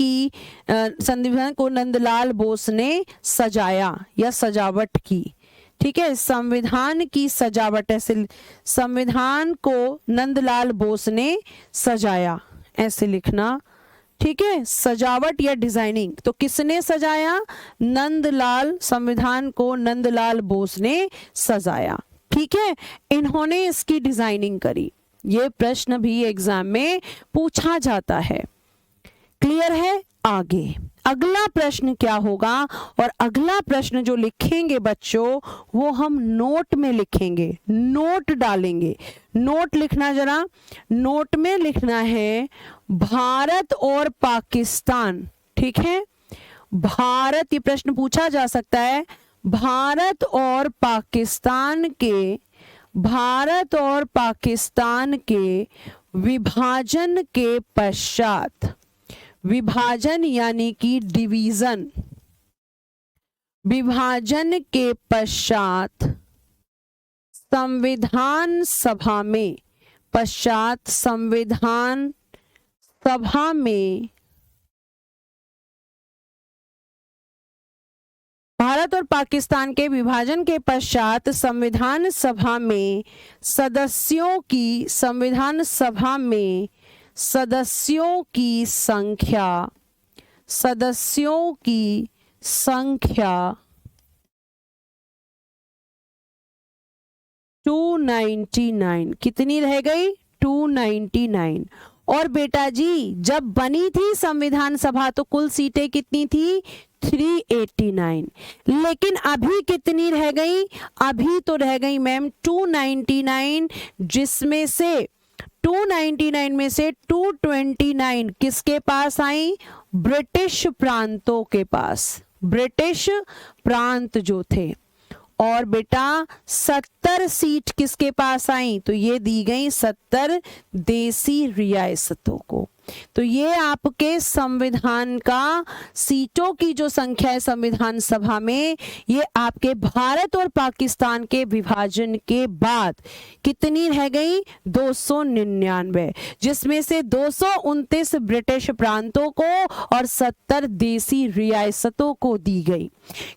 को नंदलाल बोस ने सजाया या सजावट की। ठीक है, संविधान की सजावट, ऐसे संविधान को नंदलाल बोस ने सजाया, ऐसे लिखना। ठीक है, सजावट या डिजाइनिंग। तो किसने सजाया? नंदलाल, संविधान को नंदलाल बोस ने सजाया। ठीक है, इन्होंने इसकी डिजाइनिंग करी। ये प्रश्न भी एग्जाम में पूछा जाता है। क्लियर है? आगे अगला प्रश्न क्या होगा? और अगला प्रश्न जो लिखेंगे बच्चों वो हम नोट में लिखेंगे, नोट डालेंगे। नोट लिखना जरा, नोट में लिखना है भारत और पाकिस्तान। ठीक है, भारत, ये प्रश्न पूछा जा सकता है। भारत और पाकिस्तान के विभाजन के पश्चात, विभाजन यानी कि डिवीजन, विभाजन के पश्चात संविधान सभा में भारत और पाकिस्तान के विभाजन के पश्चात संविधान सभा में सदस्यों की संख्या 299, कितनी रह गई? 299। और बेटा जी जब बनी थी संविधान सभा तो कुल सीटें कितनी थी? 389। लेकिन अभी कितनी रह गई? अभी तो रह गई मैम 299, जिसमें से 299 में से 229 किसके पास आई? ब्रिटिश प्रांतों के पास, ब्रिटिश प्रांत जो थे। और बेटा 70 सीट किसके पास आई? तो ये दी गई 70 देसी रियासतों को। तो ये आपके संविधान का सीटों की जो संख्या है संविधान सभा में, ये आपके भारत और पाकिस्तान के विभाजन के बाद कितनी रह गई? 299, जिसमें से 229 ब्रिटिश प्रांतों को और 70 देसी रियासतों को दी गई।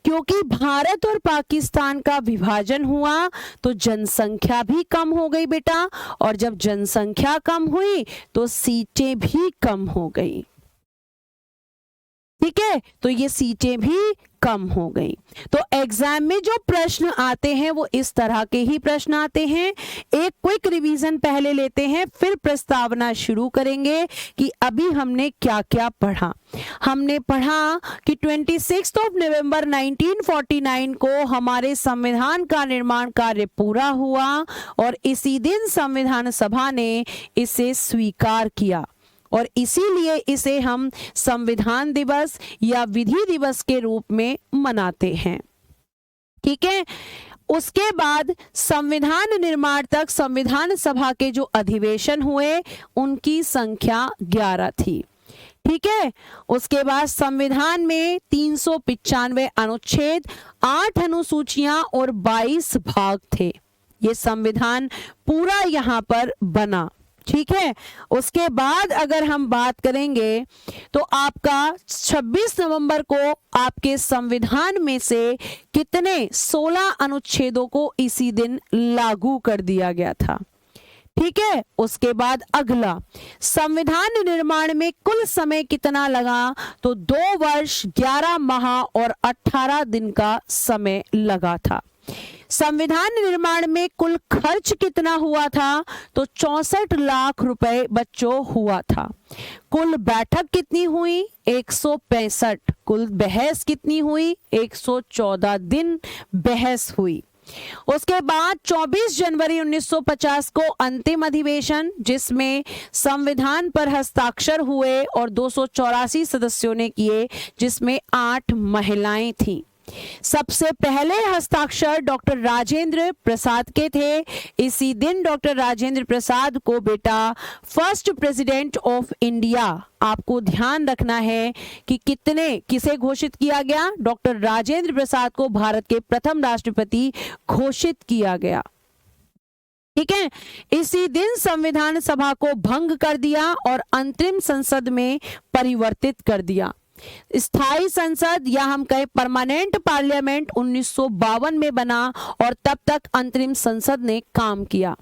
क्योंकि भारत और पाकिस्तान का विभाजन हुआ तो जनसंख्या भी कम हो गई बेटा, और जब जनसंख्या कम हुई तो सीटें भी कम हो गई। ठीक है, तो ये सीटें भी कम हो गई। तो एग्जाम में जो प्रश्न आते हैं वो इस तरह के ही प्रश्न आते हैं। एक क्विक रिवीजन पहले लेते हैं, फिर प्रस्तावना शुरू करेंगे कि अभी हमने क्या क्या पढ़ा। हमने पढ़ा कि 26 नवंबर 1949 को हमारे संविधान का निर्माण कार्य पूरा हुआ और इसी दिन संविधान सभा ने इसे स्वीकार किया और इसीलिए इसे हम संविधान दिवस या विधि दिवस के रूप में मनाते हैं। ठीक है, उसके बाद संविधान निर्माण तक संविधान सभा के जो अधिवेशन हुए उनकी संख्या 11 थी। ठीक है, उसके बाद संविधान में 395 अनुच्छेद, 8 अनुसूचियां और 22 भाग थे। ये संविधान पूरा यहाँ पर बना। ठीक है, उसके बाद अगर हम बात करेंगे तो आपका 26 नवंबर को आपके संविधान में से कितने 16 अनुच्छेदों को इसी दिन लागू कर दिया गया था। ठीक है, उसके बाद अगला संविधान निर्माण में कुल समय कितना लगा? तो 2 वर्ष 11 माह और 18 दिन का समय लगा था। संविधान निर्माण में कुल खर्च कितना हुआ था? तो 64 लाख रुपए बच्चों हुआ था। कुल बैठक कितनी हुई? 165। कुल बहस कितनी हुई? 114 दिन बहस हुई। उसके बाद 24 जनवरी 1950 को अंतिम अधिवेशन, जिसमें संविधान पर हस्ताक्षर हुए और 284 सदस्यों ने किए, जिसमें 8 महिलाएं थीं। सबसे पहले हस्ताक्षर डॉक्टर राजेंद्र प्रसाद के थे। इसी दिन डॉक्टर राजेंद्र प्रसाद को बेटा फर्स्ट प्रेसिडेंट ऑफ इंडिया, आपको ध्यान रखना है कि किसे घोषित किया गया? डॉक्टर राजेंद्र प्रसाद को भारत के प्रथम राष्ट्रपति घोषित किया गया। ठीक है, इसी दिन संविधान सभा को भंग कर दिया और अंतरिम संसद में परिवर्तित कर दिया। स्थायी संसद या हम कहें परमानेंट पार्लियामेंट 1952 में बना और तब तक अंतरिम संसद ने काम किया।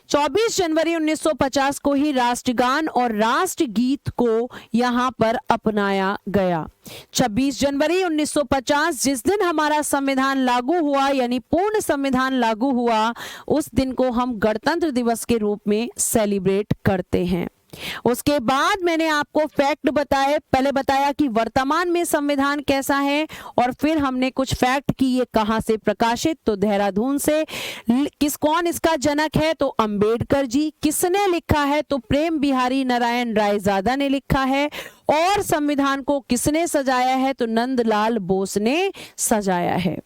24 जनवरी 1950 को ही राष्ट्रगान और राष्ट्रगीत को यहां पर अपनाया गया। 26 जनवरी 1950 जिस दिन हमारा संविधान लागू हुआ, यानी पूर्ण संविधान लागू हुआ, उस दिन को हम गणतंत्र दिवस के रूप में सेलिब्रेट करते हैं। उसके बाद मैंने आपको फैक्ट बताए, पहले बताया कि वर्तमान में संविधान कैसा है, और फिर हमने कुछ फैक्ट की ये कहां से प्रकाशित, तो देहरादून से। कौन इसका जनक है? तो अंबेडकर जी। किसने लिखा है? तो प्रेम बिहारी नारायण रायजादा ने लिखा है। और संविधान को किसने सजाया है? तो नंदलाल बोस ने सजाया है।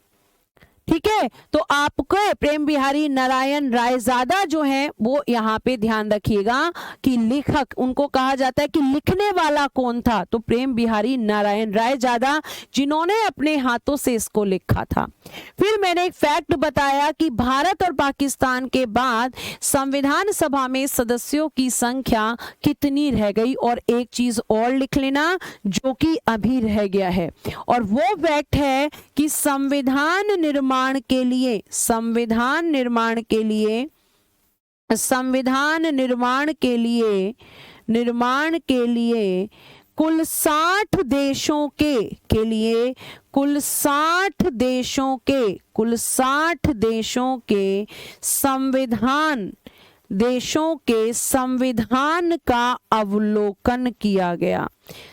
ठीक है, तो आपको प्रेम बिहारी नारायण रायजादा जो है वो यहाँ पे ध्यान रखिएगा कि लेखक उनको कहा जाता है कि लिखने वाला कौन था? तो प्रेम बिहारी नारायण रायजादा, जिन्होंने अपने हाथों से इसको लिखा था। फिर मैंने एक फैक्ट बताया कि भारत और पाकिस्तान के बाद संविधान सभा में सदस्यों की संख्या कितनी रह गई, और एक चीज और लिख लेना जो कि अभी रह गया है, और वो फैक्ट है कि संविधान निर्माण के लिए कुल 60 संविधान का अवलोकन किया गया।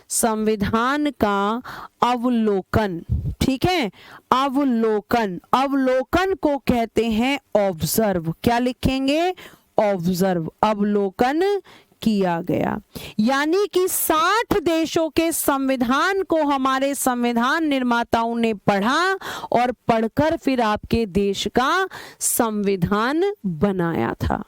संविधान का अवलोकन, ठीक है, अवलोकन को कहते हैं ऑब्जर्व। क्या लिखेंगे? ऑब्जर्व, अवलोकन किया गया। यानी कि 60 देशों के संविधान को हमारे संविधान निर्माताओं ने पढ़ा और पढ़कर फिर आपके देश का संविधान बनाया था।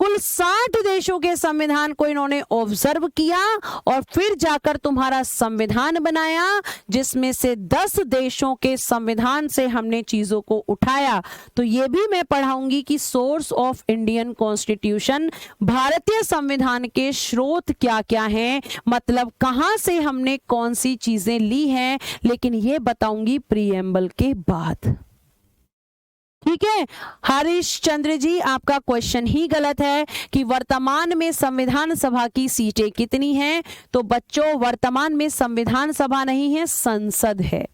कुल 60 देशों के संविधान को इन्होंने ऑब्जर्व किया और फिर जाकर तुम्हारा संविधान बनाया, जिसमें से 10 देशों के संविधान से हमने चीजों को उठाया। तो ये भी मैं पढ़ाऊंगी कि सोर्स ऑफ इंडियन कॉन्स्टिट्यूशन, भारतीय संविधान के स्रोत क्या क्या हैं, मतलब कहां से हमने कौन सी चीजें ली हैं, लेकिन ये बताऊंगी प्रीएम्बल के बाद। ठीक है। हरीश चंद्र जी, आपका क्वेश्चन ही गलत है कि वर्तमान में संविधान सभा की सीटें कितनी हैं। तो बच्चों, वर्तमान में संविधान सभा नहीं है, संसद है।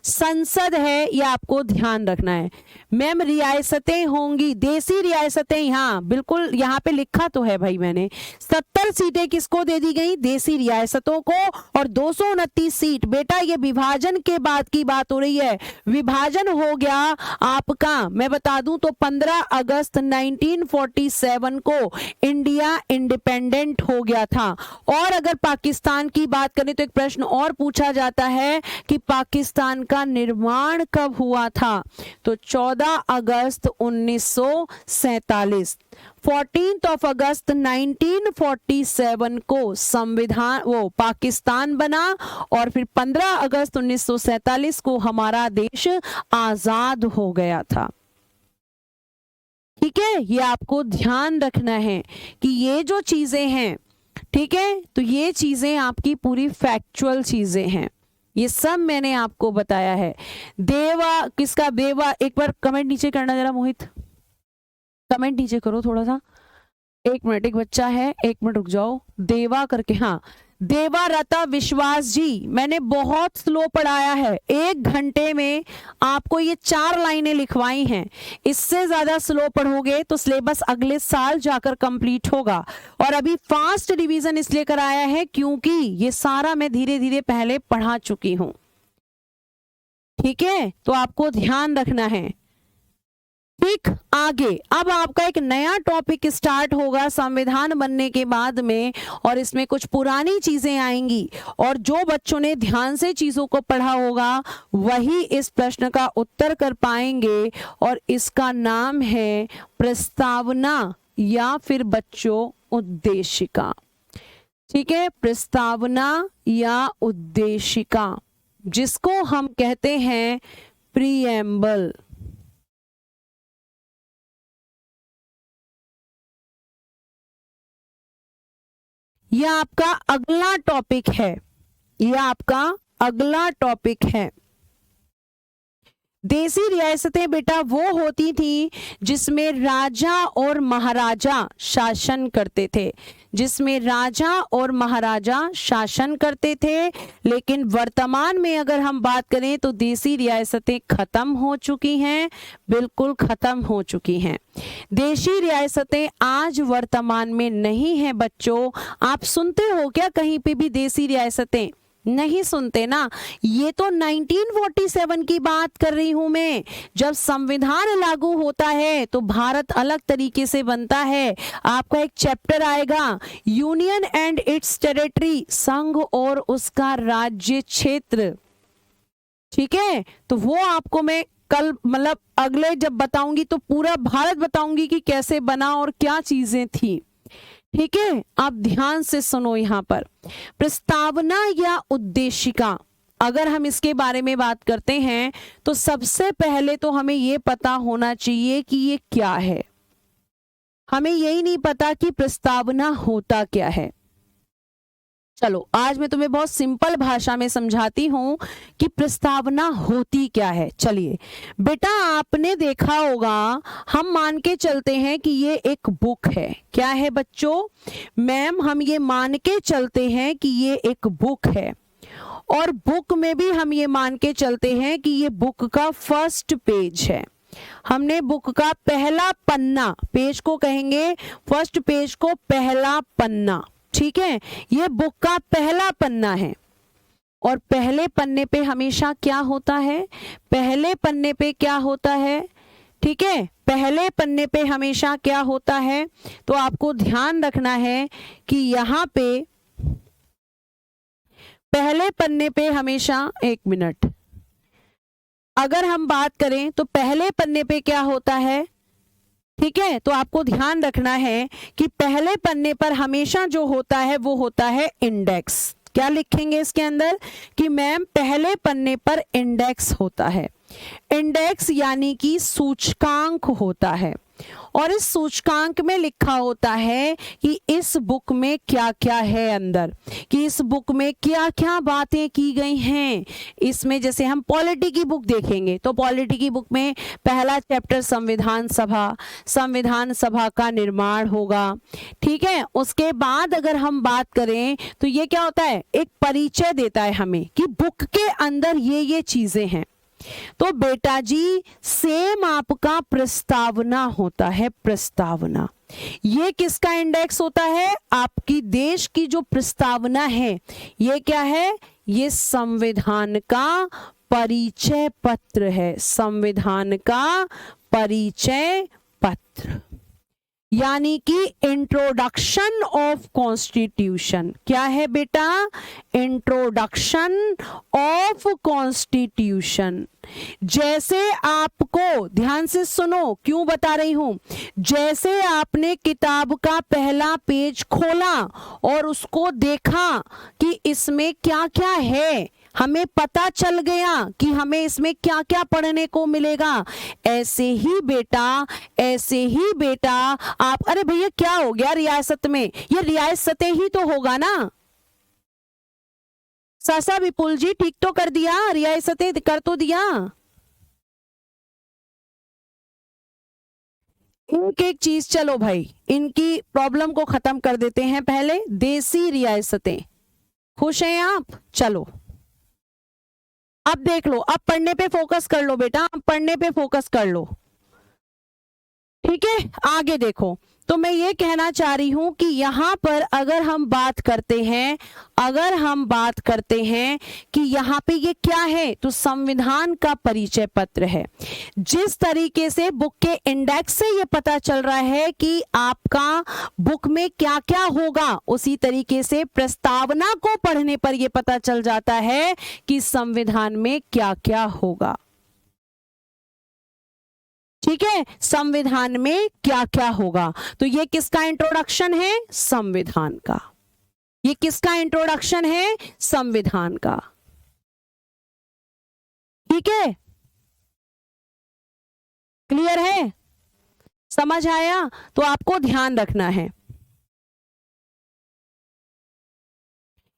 संसद है, ये आपको ध्यान रखना है। मैम रियासतें होंगी, देसी रियासतें, हाँ बिल्कुल, यहाँ पे लिखा तो है भाई मैंने। 70 सीटें किसको दे दी गई? देसी रियासतों को। और 229 सीट, बेटा ये विभाजन के बाद की बात हो रही है। विभाजन हो गया आपका, मैं बता दूं तो 15 अगस्त 1947 को इंडिया इंडिपेंडेंट हो गया था। और अगर पाकिस्तान की बात करें तो एक प्रश्न और पूछा जाता है कि पाकिस्तान का निर्माण कब हुआ था? तो 14 अगस्त 1947। 14 अगस्त 1947 को संविधान पाकिस्तान बना और फिर 15 अगस्त 1947 को हमारा देश आजाद हो गया था। ठीक है, ये आपको ध्यान रखना है कि ये जो चीजें हैं, ठीक है, तो ये चीजें आपकी पूरी फैक्चुअल चीजें हैं, ये सब मैंने आपको बताया है। देवा, किसका देवा? एक बार कमेंट नीचे करना जरा मोहित, कमेंट नीचे करो थोड़ा सा। एक मिनट, एक बच्चा है, एक मिनट रुक जाओ, देवा करके, हाँ देवारता विश्वास जी, मैंने बहुत स्लो पढ़ाया है, 1 घंटे में आपको ये 4 लाइनें लिखवाई हैं। इससे ज्यादा स्लो पढ़ोगे तो सिलेबस अगले साल जाकर कंप्लीट होगा। और अभी फास्ट रिवीजन इसलिए कराया है क्योंकि ये सारा मैं धीरे धीरे पहले पढ़ा चुकी हूं। ठीक है, तो आपको ध्यान रखना है। ठीक, आगे अब आपका एक नया टॉपिक स्टार्ट होगा संविधान बनने के बाद में, और इसमें कुछ पुरानी चीजें आएंगी, और जो बच्चों ने ध्यान से चीजों को पढ़ा होगा वही इस प्रश्न का उत्तर कर पाएंगे। और इसका नाम है प्रस्तावना या फिर बच्चों उद्देशिका। ठीक है, प्रस्तावना या उद्देशिका, जिसको हम कहते हैं प्रीएम्बल। यह आपका अगला टॉपिक है, यह आपका अगला टॉपिक है। देसी रियासतें बेटा वो होती थी जिसमें राजा और महाराजा शासन करते थे, जिसमें राजा और महाराजा शासन करते थे। लेकिन वर्तमान में अगर हम बात करें तो देसी रियासतें खत्म हो चुकी हैं, बिल्कुल खत्म हो चुकी हैं। देशी रियासतें आज वर्तमान में नहीं है बच्चों। आप सुनते हो क्या कहीं पे भी देसी रियासतें? नहीं सुनते ना। ये तो 1947 की बात कर रही हूं मैं। जब संविधान लागू होता है तो भारत अलग तरीके से बनता है। आपका एक चैप्टर आएगा यूनियन एंड इट्स टेरिटरी, संघ और उसका राज्य क्षेत्र। ठीक है, तो वो आपको मैं कल मतलब अगले जब बताऊंगी तो पूरा भारत बताऊंगी कि कैसे बना और क्या चीजें थी। ठीक है, आप ध्यान से सुनो। यहां पर प्रस्तावना या उद्देशिका, अगर हम इसके बारे में बात करते हैं तो सबसे पहले तो हमें यह पता होना चाहिए कि ये क्या है। हमें यही नहीं पता कि प्रस्तावना होता क्या है। चलो आज मैं तुम्हें बहुत सिंपल भाषा में समझाती हूं कि प्रस्तावना होती क्या है। चलिए बेटा, आपने देखा होगा, हम मान के चलते हैं कि ये एक बुक है। क्या है बच्चों? मैम हम ये मान के चलते हैं कि ये एक बुक है, और बुक में भी हम ये मान के चलते हैं कि ये बुक का फर्स्ट पेज है। हमने बुक का पहला पन्ना, पेज को कहेंगे फर्स्ट पेज को पहला पन्ना। ठीक है, ये बुक का पहला पन्ना है। और पहले पन्ने पे हमेशा क्या होता है? पहले पन्ने पे क्या होता है? ठीक है, पहले पन्ने पे हमेशा क्या होता है? तो आपको ध्यान रखना है कि यहाँ पे पहले पन्ने पे हमेशा, एक मिनट, अगर हम बात करें तो पहले पन्ने पे क्या होता है? ठीक है, तो आपको ध्यान रखना है कि पहले पन्ने पर हमेशा जो होता है वो होता है इंडेक्स। क्या लिखेंगे इसके अंदर कि मैम पहले पन्ने पर इंडेक्स होता है। इंडेक्स यानी कि सूचकांक होता है, और इस सूचकांक में लिखा होता है कि इस बुक में क्या क्या है अंदर, कि इस बुक में क्या क्या बातें की गई हैं। इसमें जैसे हम पॉलिटी की बुक देखेंगे तो पॉलिटी की बुक में पहला चैप्टर संविधान सभा का निर्माण होगा। ठीक है, उसके बाद अगर हम बात करें तो ये क्या होता है, एक परिचय देता है हमें कि बुक के अंदर ये चीजें हैं। तो बेटा जी सेम आपका प्रस्तावना होता है, प्रस्तावना। ये किसका इंडेक्स होता है, आपकी देश की जो प्रस्तावना है ये क्या है, ये संविधान का परिचय पत्र है, संविधान का परिचय पत्र, यानी कि इंट्रोडक्शन ऑफ कॉन्स्टिट्यूशन। क्या है बेटा, इंट्रोडक्शन ऑफ कॉन्स्टिट्यूशन। जैसे आपको ध्यान से सुनो, क्यों बता रही हूं, जैसे आपने किताब का पहला पेज खोला और उसको देखा कि इसमें क्या क्या है, हमें पता चल गया कि हमें इसमें क्या क्या पढ़ने को मिलेगा, ऐसे ही बेटा आप, अरे भैया क्या हो गया रियासत में, ये रियासतें ही तो होगा ना। सासा विपुल जी ठीक तो कर दिया, रियासतें कर तो दिया। एक चीज, चलो भाई इनकी प्रॉब्लम को खत्म कर देते हैं पहले। देसी रियासतें, खुश हैं आप, चलो अब देख लो, अब पढ़ने पे फोकस कर लो बेटा, अब पढ़ने पे फोकस कर लो। ठीक है, आगे देखो, तो मैं ये कहना चाह रही हूं कि यहां पर अगर हम बात करते हैं कि यहां पे ये क्या है, तो संविधान का परिचय पत्र है। जिस तरीके से बुक के इंडेक्स से ये पता चल रहा है कि आपका बुक में क्या क्या होगा, उसी तरीके से प्रस्तावना को पढ़ने पर यह पता चल जाता है कि संविधान में क्या क्या होगा। ठीक है, संविधान में क्या क्या होगा। तो ये किसका इंट्रोडक्शन है, संविधान का। ये किसका इंट्रोडक्शन है, संविधान का। ठीक है, क्लियर है, समझ आया। तो आपको ध्यान रखना है,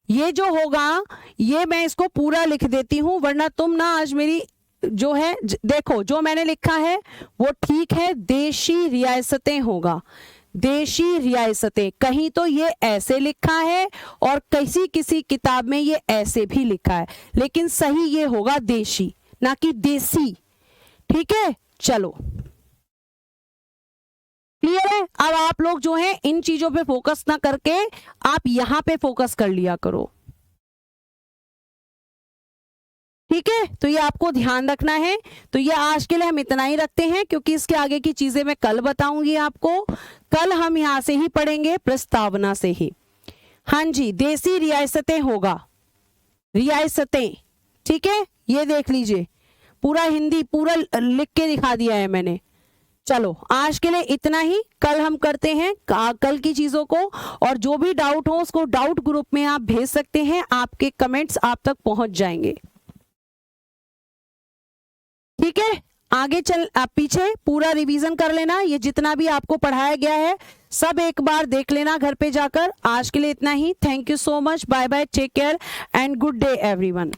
ये जो होगा ये मैं इसको पूरा लिख देती हूं, वरना तुम ना आज मेरी जो है, देखो जो मैंने लिखा है वो ठीक है, देशी रियासतें होगा, देशी रियासतें। कहीं तो ये ऐसे लिखा है और किसी किताब में ये ऐसे भी लिखा है, लेकिन सही ये होगा देशी, ना कि देसी। ठीक है, चलो क्लियर है। अब आप लोग जो है इन चीजों पे फोकस ना करके आप यहां पे फोकस कर लिया करो। ठीक है, तो ये आपको ध्यान रखना है। तो ये आज के लिए हम इतना ही रखते हैं, क्योंकि इसके आगे की चीजें मैं कल बताऊंगी आपको। कल हम यहां से ही पढ़ेंगे, प्रस्तावना से ही। हाँ जी, देसी रियासतें होगा, रियासतें। ठीक है, ये देख लीजिए, पूरा हिंदी पूरा लिख के दिखा दिया है मैंने। चलो आज के लिए इतना ही, कल हम करते हैं कल की चीजों को। और जो भी डाउट हो उसको डाउट ग्रुप में आप भेज सकते हैं, आपके कमेंट्स आप तक पहुंच जाएंगे। ठीक है, आगे चल, आप पीछे पूरा रिवीजन कर लेना, ये जितना भी आपको पढ़ाया गया है सब एक बार देख लेना घर पे जाकर। आज के लिए इतना ही, thank you so much, bye bye, take care and good day everyone.